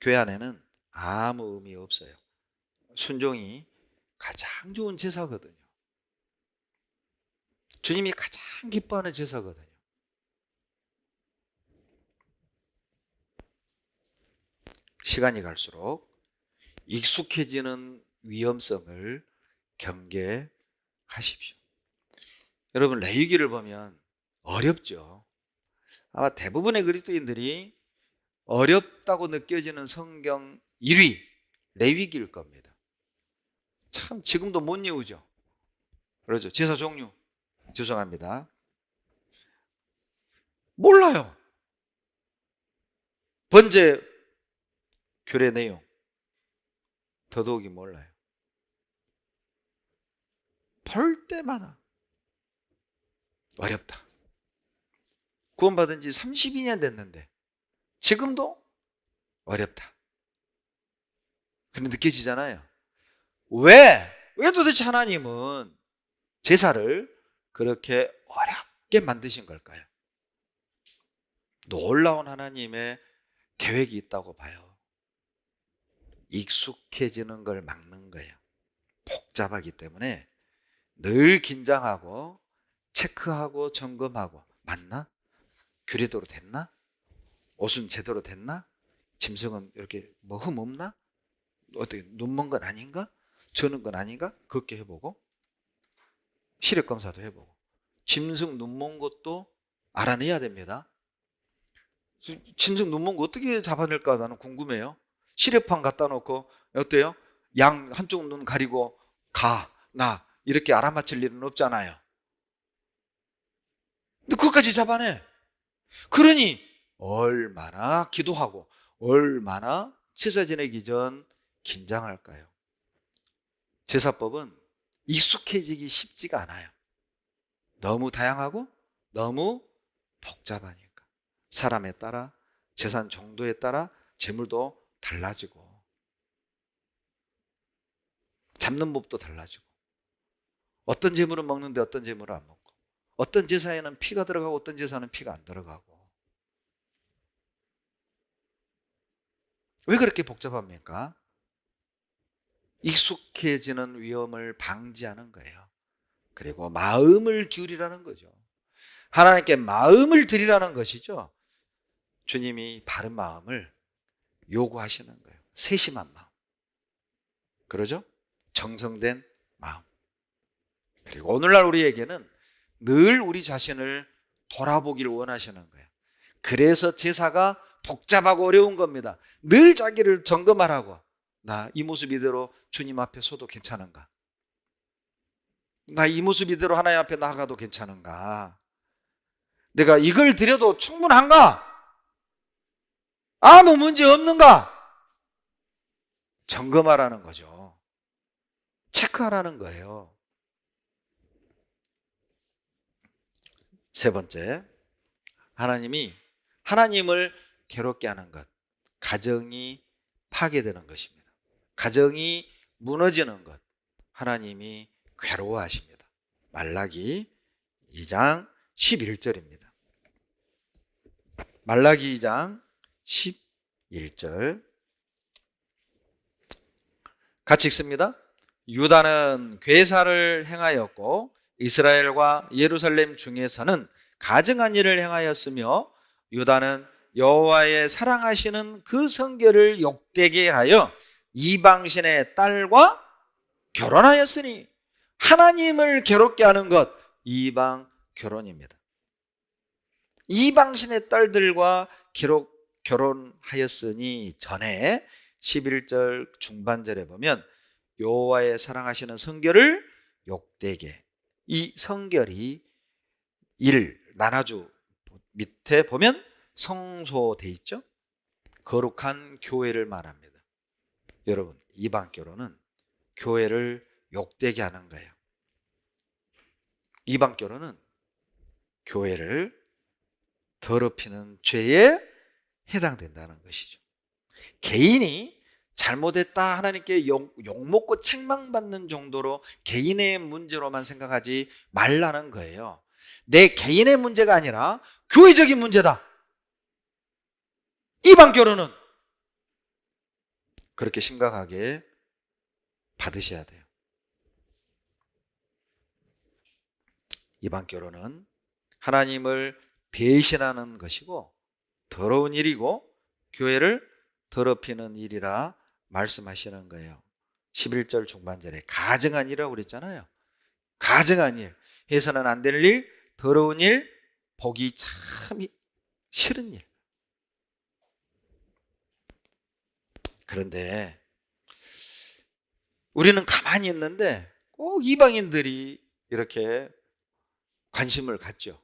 교회 안에는 아무 의미 없어요. 순종이 가장 좋은 제사거든요. 주님이 가장 기뻐하는 제사거든요. 시간이 갈수록 익숙해지는 위험성을 경계하십시오. 여러분, 레위기를 보면 어렵죠. 아마 대부분의 그리스도인들이 어렵다고 느껴지는 성경 1위 레위기일 겁니다. 참 지금도 못 외우죠. 그러죠. 제사 종류 죄송합니다. 몰라요. 번제 규례 내용 더더욱이 몰라요. 볼 때마다 어렵다. 구원받은 지 32년 됐는데 지금도 어렵다. 그런 느껴지잖아요. 왜 도대체 하나님은 제사를 그렇게 어렵게 만드신 걸까요? 놀라운 하나님의 계획이 있다고 봐요. 익숙해지는 걸 막는 거예요. 복잡하기 때문에 늘 긴장하고 체크하고 점검하고, 맞나? 규례대로 됐나? 옷은 제대로 됐나? 짐승은 이렇게 뭐 흠 없나? 어떻게 눈먼 건 아닌가? 저는 건 아닌가? 그렇게 해보고, 시력 검사도 해보고, 짐승 눈먼 것도 알아내야 됩니다. 짐승 눈먼 거 어떻게 잡아낼까 나는 궁금해요. 시력판 갖다 놓고 어때요? 양 한쪽 눈 가리고 나 이렇게 알아맞힐 일은 없잖아요. 근데 그것까지 잡아내. 그러니 얼마나 기도하고 얼마나 제사 지내기 전 긴장할까요? 제사법은 익숙해지기 쉽지가 않아요. 너무 다양하고 너무 복잡하니까. 사람에 따라, 재산 정도에 따라 재물도 달라지고, 잡는 법도 달라지고, 어떤 재물은 먹는데 어떤 재물은 안 먹고, 어떤 제사에는 피가 들어가고 어떤 제사는 피가 안 들어가고. 왜 그렇게 복잡합니까? 익숙해지는 위험을 방지하는 거예요. 그리고 마음을 기울이라는 거죠. 하나님께 마음을 드리라는 것이죠. 주님이 바른 마음을 요구하시는 거예요. 세심한 마음. 그러죠? 정성된 마음. 그리고 오늘날 우리에게는 늘 우리 자신을 돌아보기를 원하시는 거예요. 그래서 제사가 복잡하고 어려운 겁니다. 늘 자기를 점검하라고. 나 이 모습 이대로 주님 앞에 서도 괜찮은가? 나 이 모습 이대로 하나님 앞에 나아가도 괜찮은가? 내가 이걸 드려도 충분한가? 아무 문제 없는가? 점검하라는 거죠. 체크하라는 거예요. 세 번째, 하나님을 괴롭게 하는 것, 가정이 파괴되는 것입니다. 가정이 무너지는 것, 하나님이 괴로워하십니다. 말라기 2장 11절입니다. 말라기 2장 11절 같이 읽습니다. 유다는 괴사를 행하였고 이스라엘과 예루살렘 중에서는 가증한 일을 행하였으며 유다는 여호와의 사랑하시는 그 성결을 욕되게 하여 이방신의 딸과 결혼하였으니, 하나님을 괴롭게 하는 것, 이방 결혼입니다. 이방신의 딸들과 결혼하였으니 전에 11절 중반절에 보면 여호와의 사랑하시는 성결을 욕되게, 이 성결이 나눠주 밑에 보면 성소돼 있죠. 거룩한 교회를 말합니다. 여러분, 이방 결혼은 교회를 욕되게 하는 거예요. 이방 결혼은 교회를 더럽히는 죄에 해당된다는 것이죠. 개인이 잘못했다 하나님께 욕먹고 책망받는 정도로 개인의 문제로만 생각하지 말라는 거예요. 내 개인의 문제가 아니라 교회적인 문제다. 이방 결혼은 그렇게 심각하게 받으셔야 돼요. 이방 결혼은 하나님을 배신하는 것이고 더러운 일이고 교회를 더럽히는 일이라 말씀하시는 거예요. 11절 중반절에 가증한 일이라고 그랬잖아요. 가증한 일, 해서는 안 될 일, 더러운 일, 보기 참 싫은 일. 그런데 우리는 가만히 있는데 꼭 이방인들이 이렇게 관심을 갖죠.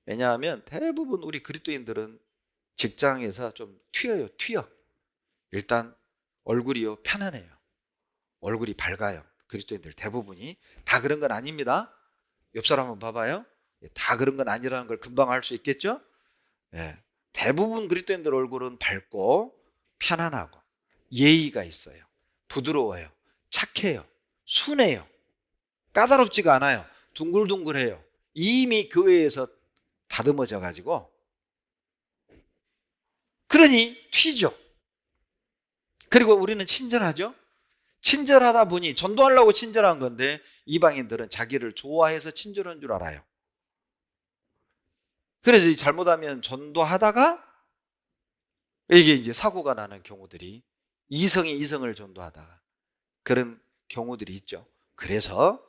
왜냐하면 대부분 우리 그리스도인들은 직장에서 좀 튀어. 일단 얼굴이요 편안해요. 얼굴이 밝아요. 그리스도인들 대부분이. 다 그런 건 아닙니다. 옆 사람 한번 봐봐요. 다 그런 건 아니라는 걸 금방 알 수 있겠죠? 예. 대부분 그리스도인들 얼굴은 밝고 편안하고 예의가 있어요. 부드러워요. 착해요. 순해요. 까다롭지가 않아요. 둥글둥글해요. 이미 교회에서 다듬어져 가지고 그러니 튀죠. 그리고 우리는 친절하죠. 친절하다 보니 전도하려고 친절한 건데 이방인들은 자기를 좋아해서 친절한 줄 알아요. 그래서 잘못하면 전도하다가 이게 이제 사고가 나는 경우들이, 이성이 이성을 전도하다가 그런 경우들이 있죠. 그래서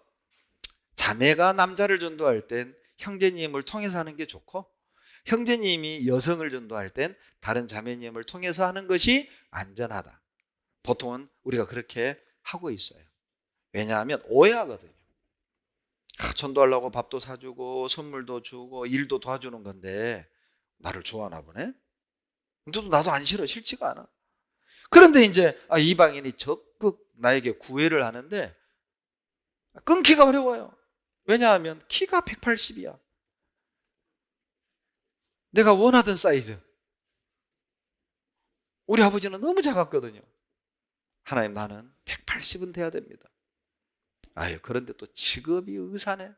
자매가 남자를 전도할 땐 형제님을 통해서 하는 게 좋고, 형제님이 여성을 전도할 땐 다른 자매님을 통해서 하는 것이 안전하다. 보통은 우리가 그렇게 하고 있어요. 왜냐하면 오해하거든요. 전도하려고 밥도 사주고 선물도 주고 일도 도와주는 건데 나를 좋아하나 보네. 근데 나도 안 싫지가 않아. 그런데 이제 이방인이 적극 나에게 구애를 하는데 끊기가 어려워요. 왜냐하면 키가 180이야. 내가 원하던 사이즈. 우리 아버지는 너무 작았거든요. 하나님, 나는 180은 돼야 됩니다. 그런데 또 직업이 의사네.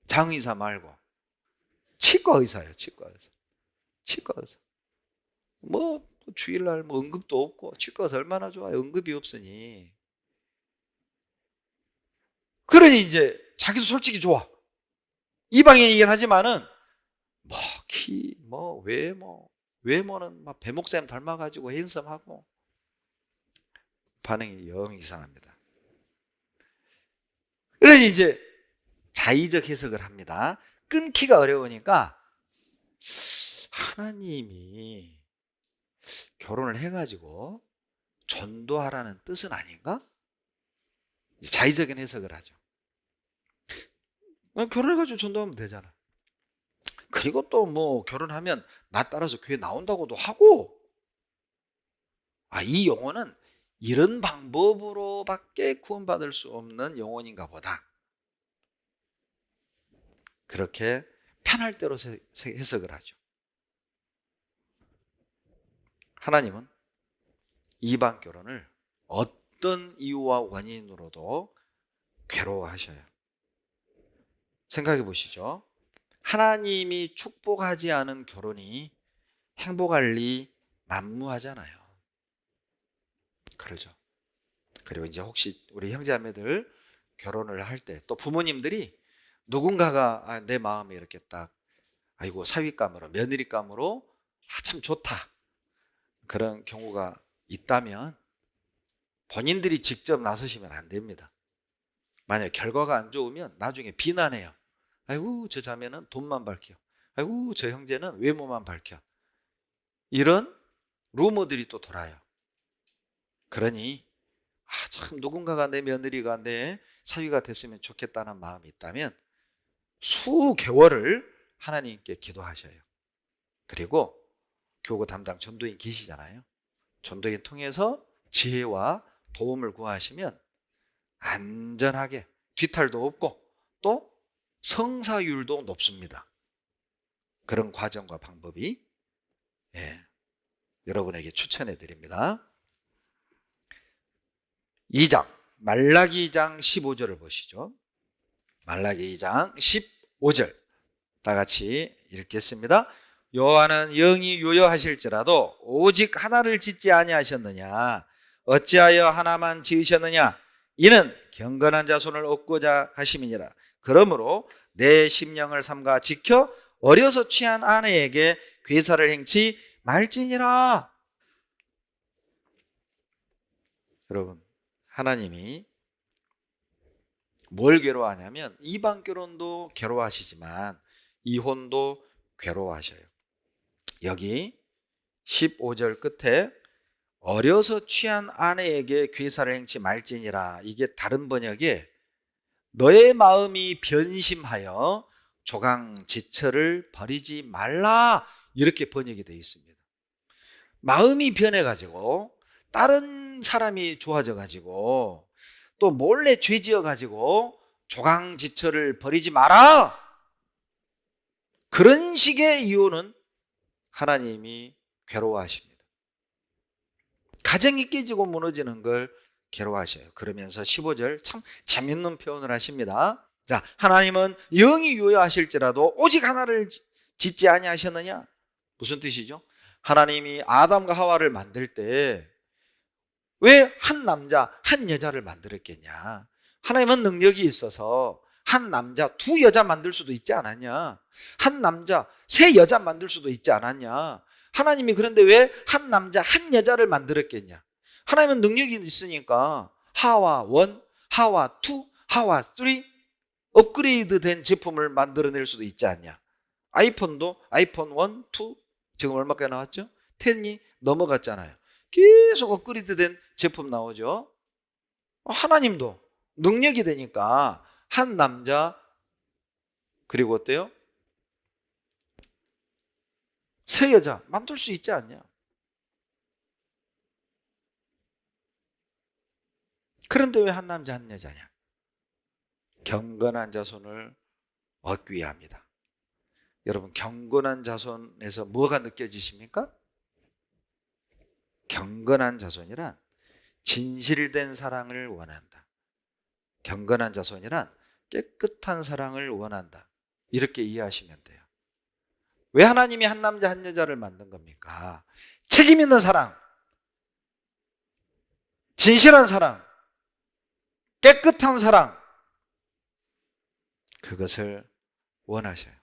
장의사 말고 치과 의사예요. 치과 의사. 뭐 주일날 뭐 응급도 없고 치과 의사 얼마나 좋아요. 응급이 없으니. 그러니 이제 자기도 솔직히 좋아. 이방인이긴 하지만은 외모는 막 배목쌤 닮아가지고 핸섬하고 반응이 영 이상합니다. 그러니 이제 자의적 해석을 합니다. 끊기가 어려우니까 하나님이 결혼을 해가지고 전도하라는 뜻은 아닌가? 자의적인 해석을 하죠. 결혼해가지고 전도하면 되잖아. 그리고 또 뭐 결혼하면 나 따라서 교회 나온다고도 하고, 이 영혼은 이런 방법으로밖에 구원받을 수 없는 영혼인가 보다. 그렇게 편할 대로 해석을 하죠. 하나님은 이방 결혼을 어떤 이유와 원인으로도 괴로워하셔요. 생각해 보시죠. 하나님이 축복하지 않은 결혼이 행복할 리 만무하잖아요. 그러죠. 그리고 이제 혹시 우리 형제자매들 결혼을 할 때 또 부모님들이 누군가가 내 마음에 이렇게 딱 사위감으로 며느리감으로 참 좋다, 그런 경우가 있다면 본인들이 직접 나서시면 안 됩니다. 만약 결과가 안 좋으면 나중에 비난해요. 아이고 저 자매는 돈만 밝혀. 아이고 저 형제는 외모만 밝혀. 이런 루머들이 또 돌아요. 그러니 참 누군가가 내 며느리가 내 사위가 됐으면 좋겠다는 마음이 있다면 수개월을 하나님께 기도하셔요. 그리고 교구 담당 전도인 계시잖아요. 전도인 통해서 지혜와 도움을 구하시면 안전하게 뒤탈도 없고 또 성사율도 높습니다. 그런 과정과 방법이 여러분에게 추천해 드립니다. 2장 말라기 2장 15절을 보시죠. 말라기 2장 15절 다 같이 읽겠습니다. 여호와는 영이 유효하실지라도 오직 하나를 짓지 아니하셨느냐? 어찌하여 하나만 지으셨느냐? 이는 경건한 자손을 얻고자 하심이니라. 그러므로 내 심령을 삼가 지켜 어려서 취한 아내에게 괴사를 행치 말지니라. 여러분, 하나님이 뭘 괴로워하냐면 이방 결혼도 괴로워하시지만 이혼도 괴로워하셔요. 여기 15절 끝에 어려서 취한 아내에게 괴사를 행치 말지니라, 이게 다른 번역에 너의 마음이 변심하여 조강지처를 버리지 말라, 이렇게 번역이 되어 있습니다. 마음이 변해가지고 다른 사람이 좋아져가지고 또 몰래 죄지어가지고 조강지처를 버리지 마라, 그런 식의 이유는 하나님이 괴로워하십니다. 가정이 깨지고 무너지는 걸 괴로워하셔요. 그러면서 15절 참 재밌는 표현을 하십니다. 자, 하나님은 영이 유효하실지라도 오직 하나를 짓지 아니하셨느냐? 무슨 뜻이죠? 하나님이 아담과 하와를 만들 때 왜 한 남자 한 여자를 만들었겠냐? 하나님은 능력이 있어서 한 남자 두 여자 만들 수도 있지 않았냐? 한 남자 세 여자 만들 수도 있지 않았냐? 하나님이 그런데 왜 한 남자 한 여자를 만들었겠냐? 하나님은 능력이 있으니까 하와 1, 하와 2, 하와 3 업그레이드 된 제품을 만들어낼 수도 있지 않냐? 아이폰도 아이폰 1, 2 지금 얼마까지 나왔죠? 10이 넘어갔잖아요. 계속 업그레이드 된 제품 나오죠. 하나님도 능력이 되니까 한 남자 그리고 어때요? 세 여자 만들 수 있지 않냐? 그런데 왜 한 남자 한 여자냐? 경건한 자손을 얻기 위함이다. 여러분, 경건한 자손에서 뭐가 느껴지십니까? 경건한 자손이란 진실된 사랑을 원한다. 경건한 자손이란 깨끗한 사랑을 원한다. 이렇게 이해하시면 돼요. 왜 하나님이 한 남자 한 여자를 만든 겁니까? 책임 있는 사랑, 진실한 사랑, 깨끗한 사랑, 그것을 원하셔요.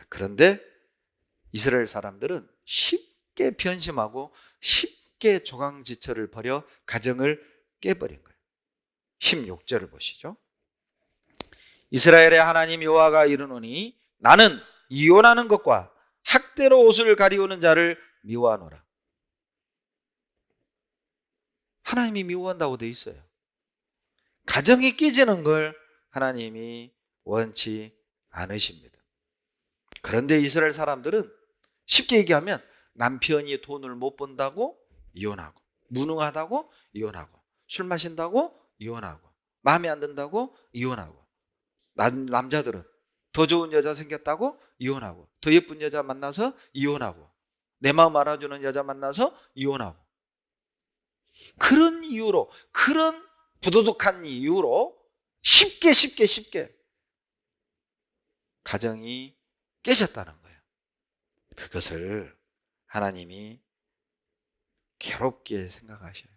그런데 이스라엘 사람들은 쉽게 변심하고 쉽게 조강지처를 버려 가정을 깨버린 거예요. 16절을 보시죠. 이스라엘의 하나님 여호와가 이르노니 나는 이혼하는 것과 학대로 옷을 가리우는 자를 미워하노라. 하나님이 미워한다고 되어 있어요. 가정이 깨지는 걸 하나님이 원치 않으십니다. 그런데 이스라엘 사람들은 쉽게 얘기하면 남편이 돈을 못 번다고 이혼하고, 무능하다고 이혼하고, 술 마신다고 이혼하고, 마음에 안 든다고 이혼하고, 남자들은 더 좋은 여자 생겼다고 이혼하고, 더 예쁜 여자 만나서 이혼하고, 내 마음 알아주는 여자 만나서 이혼하고, 그런 이유로, 그런 부도덕한 이유로 쉽게 가정이 깨졌다는 거예요. 그것을 하나님이 괴롭게 생각하셔요.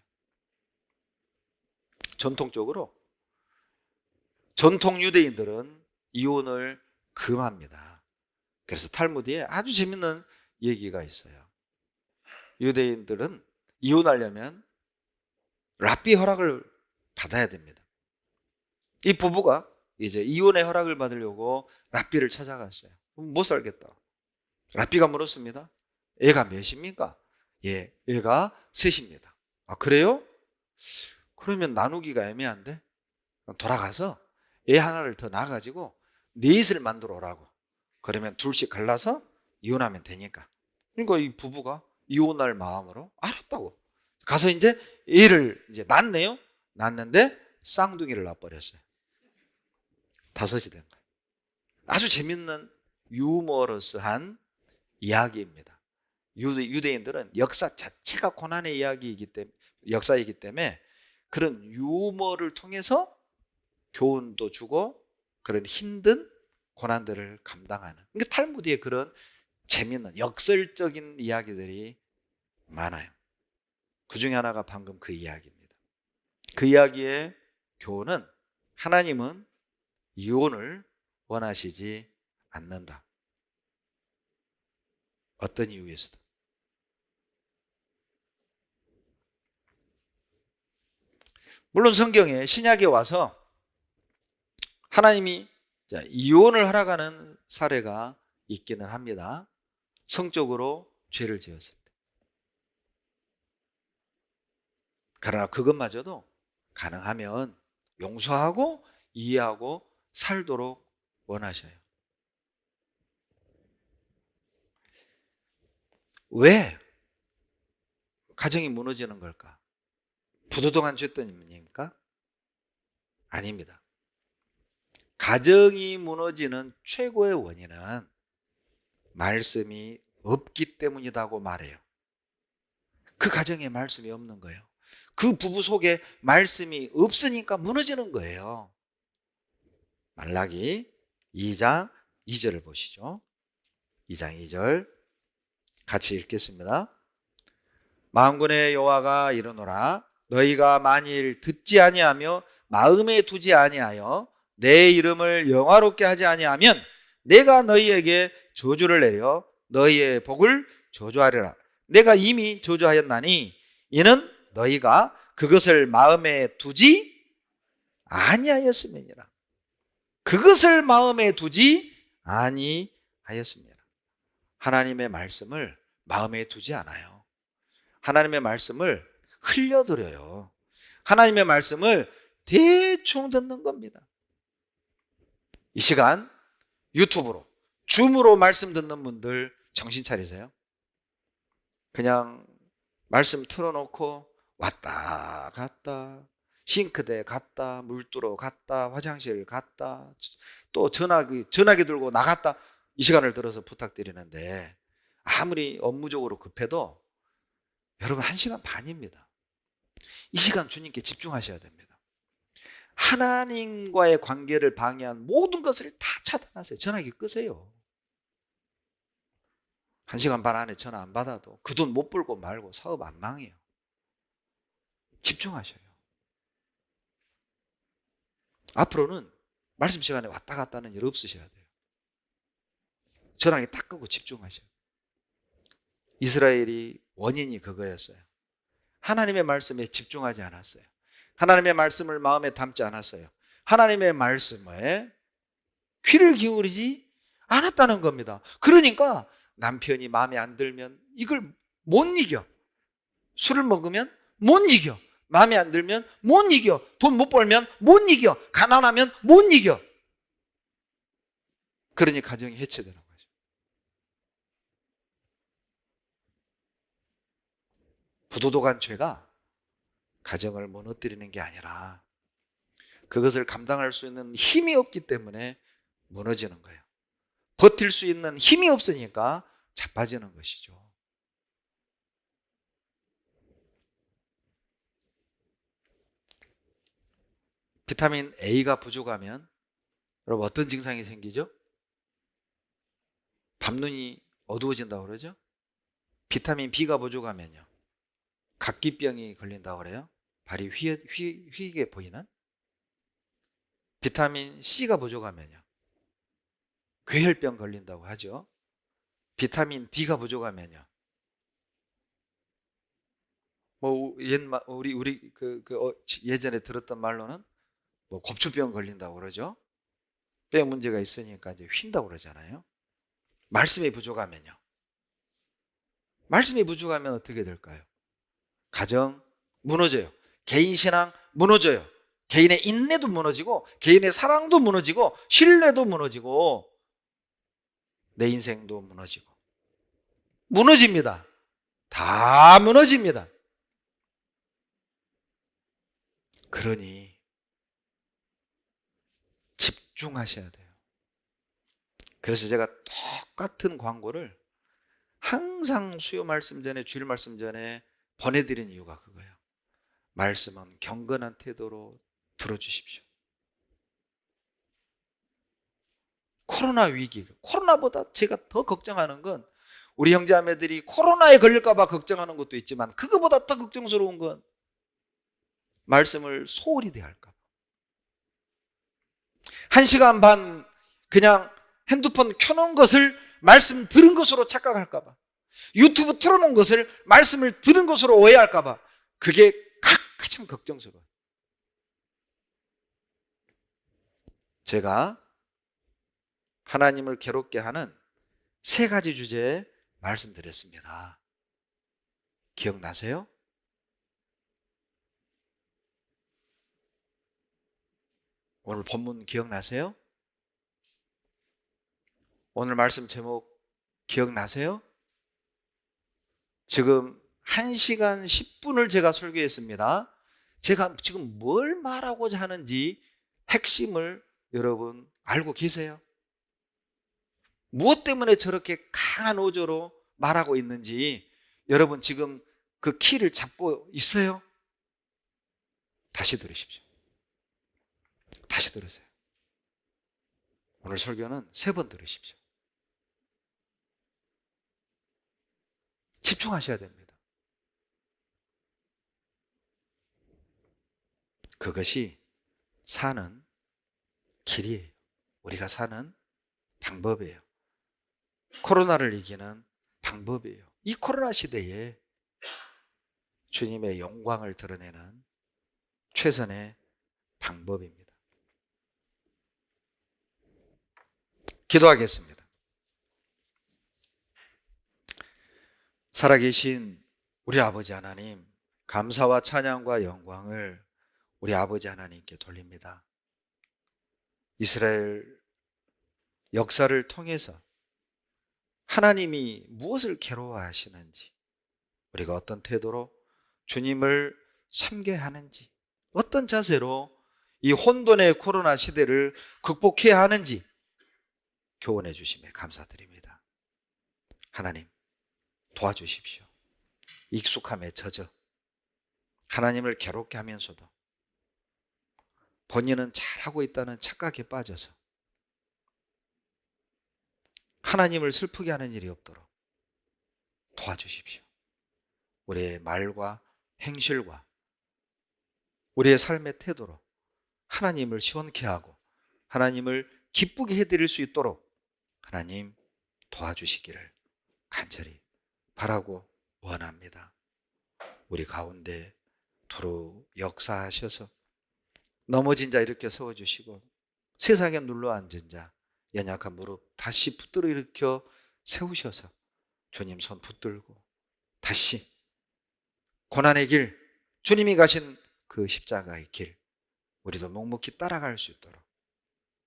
전통적으로 전통 유대인들은 이혼을 금합니다. 그래서 탈무드에 아주 재밌는 얘기가 있어요. 유대인들은 이혼하려면 랍비 허락을 받아야 됩니다. 이 부부가 이제 이혼의 허락을 받으려고 랍비를 찾아갔어요. 못 살겠다. 랍비가 물었습니다. 애가 몇입니까? 예, 애가 셋입니다. 아, 그래요? 그러면 나누기가 애매한데? 돌아가서 애 하나를 더 낳아가지고 넷을 만들어 오라고. 그러면 둘씩 갈라서 이혼하면 되니까. 그러니까 이 부부가 이혼할 마음으로 알았다고. 가서 이제 애를 이제 낳네요. 낳는데 쌍둥이를 낳아버렸어요. 다섯이 된 거예요. 아주 재밌는 유머러스한 이야기입니다. 유대인들은 역사 자체가 고난의 이야기이기 때문에, 역사이기 때문에 그런 유머를 통해서 교훈도 주고 그런 힘든 고난들을 감당하는, 그러니까 탈무드에 그런 재미있는 역설적인 이야기들이 많아요. 그 중에 하나가 방금 그 이야기입니다. 그 이야기의 교훈은 하나님은 이혼을 원하시지 않는다. 어떤 이유에서도. 물론 성경에 신약에 와서 하나님이 이혼을 하라가는 사례가 있기는 합니다. 성적으로 죄를 지었을 때. 그러나 그것마저도 가능하면 용서하고 이해하고 살도록 원하셔요. 왜 가정이 무너지는 걸까? 부도덕한 죄 때문입니까? 아닙니다. 가정이 무너지는 최고의 원인은 말씀이 없기 때문이라고 말해요. 그 가정에 말씀이 없는 거예요. 그 부부 속에 말씀이 없으니까 무너지는 거예요. 말라기 2장 2절을 보시죠. 2장 2절 같이 읽겠습니다. 만군의 여호와가 이르노라 너희가 만일 듣지 아니하며 마음에 두지 아니하여 내 이름을 영화롭게 하지 아니하면 내가 너희에게 저주를 내려 너희의 복을 저주하리라. 내가 이미 저주하였나니 이는 너희가 그것을 마음에 두지 아니하였음이니라. 그것을 마음에 두지 아니하였습니다. 하나님의 말씀을 마음에 두지 않아요. 하나님의 말씀을 흘려들여요. 하나님의 말씀을 대충 듣는 겁니다. 이 시간 유튜브로, 줌으로 말씀 듣는 분들 정신 차리세요. 그냥 말씀 틀어놓고 왔다 갔다, 싱크대 갔다, 물두러 갔다, 화장실 갔다, 또 전화기 들고 나갔다, 이 시간을 들어서 부탁드리는데 아무리 업무적으로 급해도 여러분 1시간 반입니다. 이 시간 주님께 집중하셔야 됩니다. 하나님과의 관계를 방해한 모든 것을 다 차단하세요. 전화기 끄세요. 1시간 반 안에 전화 안 받아도 그 돈 못 벌고 말고 사업 안 망해요. 집중하셔요. 앞으로는 말씀 시간에 왔다 갔다 하는 일 없으셔야 돼요. 전화기 딱 끄고 집중하셔요. 이스라엘이 원인이 그거였어요. 하나님의 말씀에 집중하지 않았어요. 하나님의 말씀을 마음에 담지 않았어요. 하나님의 말씀에 귀를 기울이지 않았다는 겁니다. 그러니까 남편이 마음에 안 들면 이걸 못 이겨. 술을 먹으면 못 이겨. 마음에 안 들면 못 이겨. 돈 못 벌면 못 이겨. 가난하면 못 이겨. 그러니 가정이 해체되는 거죠. 부도덕한 죄가 가정을 무너뜨리는 게 아니라 그것을 감당할 수 있는 힘이 없기 때문에 무너지는 거예요. 버틸 수 있는 힘이 없으니까 자빠지는 것이죠. 비타민 A가 부족하면 여러분 어떤 증상이 생기죠? 밤눈이 어두워진다고 그러죠? 비타민 B가 부족하면요, 각기병이 걸린다고 그래요. 발이 휘게 보이는. 비타민 C가 부족하면요, 괴혈병 걸린다고 하죠. 비타민 D가 부족하면요, 우리 예전에 들었던 말로는 곱추병 걸린다고 그러죠. 뼈에 문제가 있으니까 이제 휜다고 그러잖아요. 말씀이 부족하면요. 말씀이 부족하면 어떻게 될까요? 가정 무너져요. 개인 신앙 무너져요. 개인의 인내도 무너지고 개인의 사랑도 무너지고 신뢰도 무너지고 내 인생도 무너지고 무너집니다. 다 무너집니다. 그러니 집중하셔야 돼요. 그래서 제가 똑같은 광고를 항상 수요 말씀 전에, 주일 말씀 전에 보내드린 이유가 그거예요. 말씀은 경건한 태도로 들어주십시오. 코로나 위기, 코로나보다 제가 더 걱정하는 건 우리 형제자매들이 코로나에 걸릴까 봐 걱정하는 것도 있지만 그거보다 더 걱정스러운 건 말씀을 소홀히 대할까 봐. 1시간 반 그냥 핸드폰 켜놓은 것을 말씀 들은 것으로 착각할까 봐, 유튜브 틀어놓은 것을 말씀을 들은 것으로 오해할까 봐, 그게 가장 걱정스러워요. 제가 하나님을 괴롭게 하는 3가지 주제에 말씀드렸습니다. 기억나세요? 오늘 본문 기억나세요? 오늘 말씀 제목 기억나세요? 지금 1시간 10분을 제가 설교했습니다. 제가 지금 뭘 말하고자 하는지 핵심을 여러분 알고 계세요? 무엇 때문에 저렇게 강한 어조로 말하고 있는지 여러분 지금 그 키를 잡고 있어요? 다시 들으십시오. 다시 들으세요. 오늘 설교는 3번 들으십시오. 집중하셔야 됩니다. 그것이 사는 길이에요. 우리가 사는 방법이에요. 코로나를 이기는 방법이에요. 이 코로나 시대에 주님의 영광을 드러내는 최선의 방법입니다. 기도하겠습니다. 살아계신 우리 아버지 하나님, 감사와 찬양과 영광을 우리 아버지 하나님께 돌립니다. 이스라엘 역사를 통해서 하나님이 무엇을 괴로워하시는지, 우리가 어떤 태도로 주님을 섬겨야 하는지, 어떤 자세로 이 혼돈의 코로나 시대를 극복해야 하는지 교훈해 주심에 감사드립니다. 하나님 도와주십시오. 익숙함에 젖어 하나님을 괴롭게 하면서도 본인은 잘하고 있다는 착각에 빠져서 하나님을 슬프게 하는 일이 없도록 도와주십시오. 우리의 말과 행실과 우리의 삶의 태도로 하나님을 시원케 하고 하나님을 기쁘게 해드릴 수 있도록 하나님 도와주시기를 간절히 바라고 원합니다. 우리 가운데 두루 역사하셔서 넘어진 자 일으켜 세워주시고 세상에 눌러앉은 자 연약한 무릎 다시 붙들어 일으켜 세우셔서 주님 손 붙들고 다시 고난의 길, 주님이 가신 그 십자가의 길 우리도 묵묵히 따라갈 수 있도록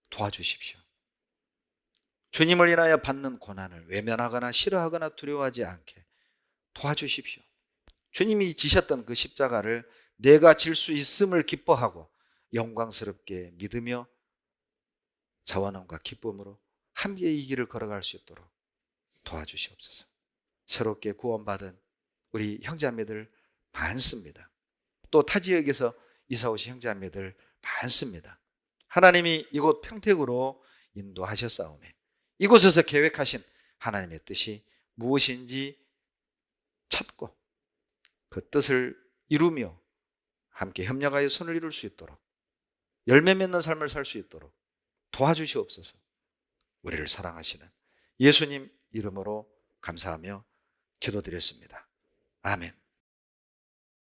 도와주십시오. 주님을 인하여 받는 고난을 외면하거나 싫어하거나 두려워하지 않게 도와주십시오. 주님이 지셨던 그 십자가를 내가 질 수 있음을 기뻐하고 영광스럽게 믿으며 자원함과 기쁨으로 함께 이 길을 걸어갈 수 있도록 도와주시옵소서. 새롭게 구원받은 우리 형제자매들 많습니다. 또 타 지역에서 이사 오신 형제자매들 많습니다. 하나님이 이곳 평택으로 인도하셨사오매 이곳에서 계획하신 하나님의 뜻이 무엇인지 찾고 그 뜻을 이루며 함께 협력하여 손을 이룰 수 있도록 열매 맺는 삶을 살 수 있도록 도와주시옵소서. 우리를 사랑하시는 예수님 이름으로 감사하며 기도드렸습니다. 아멘.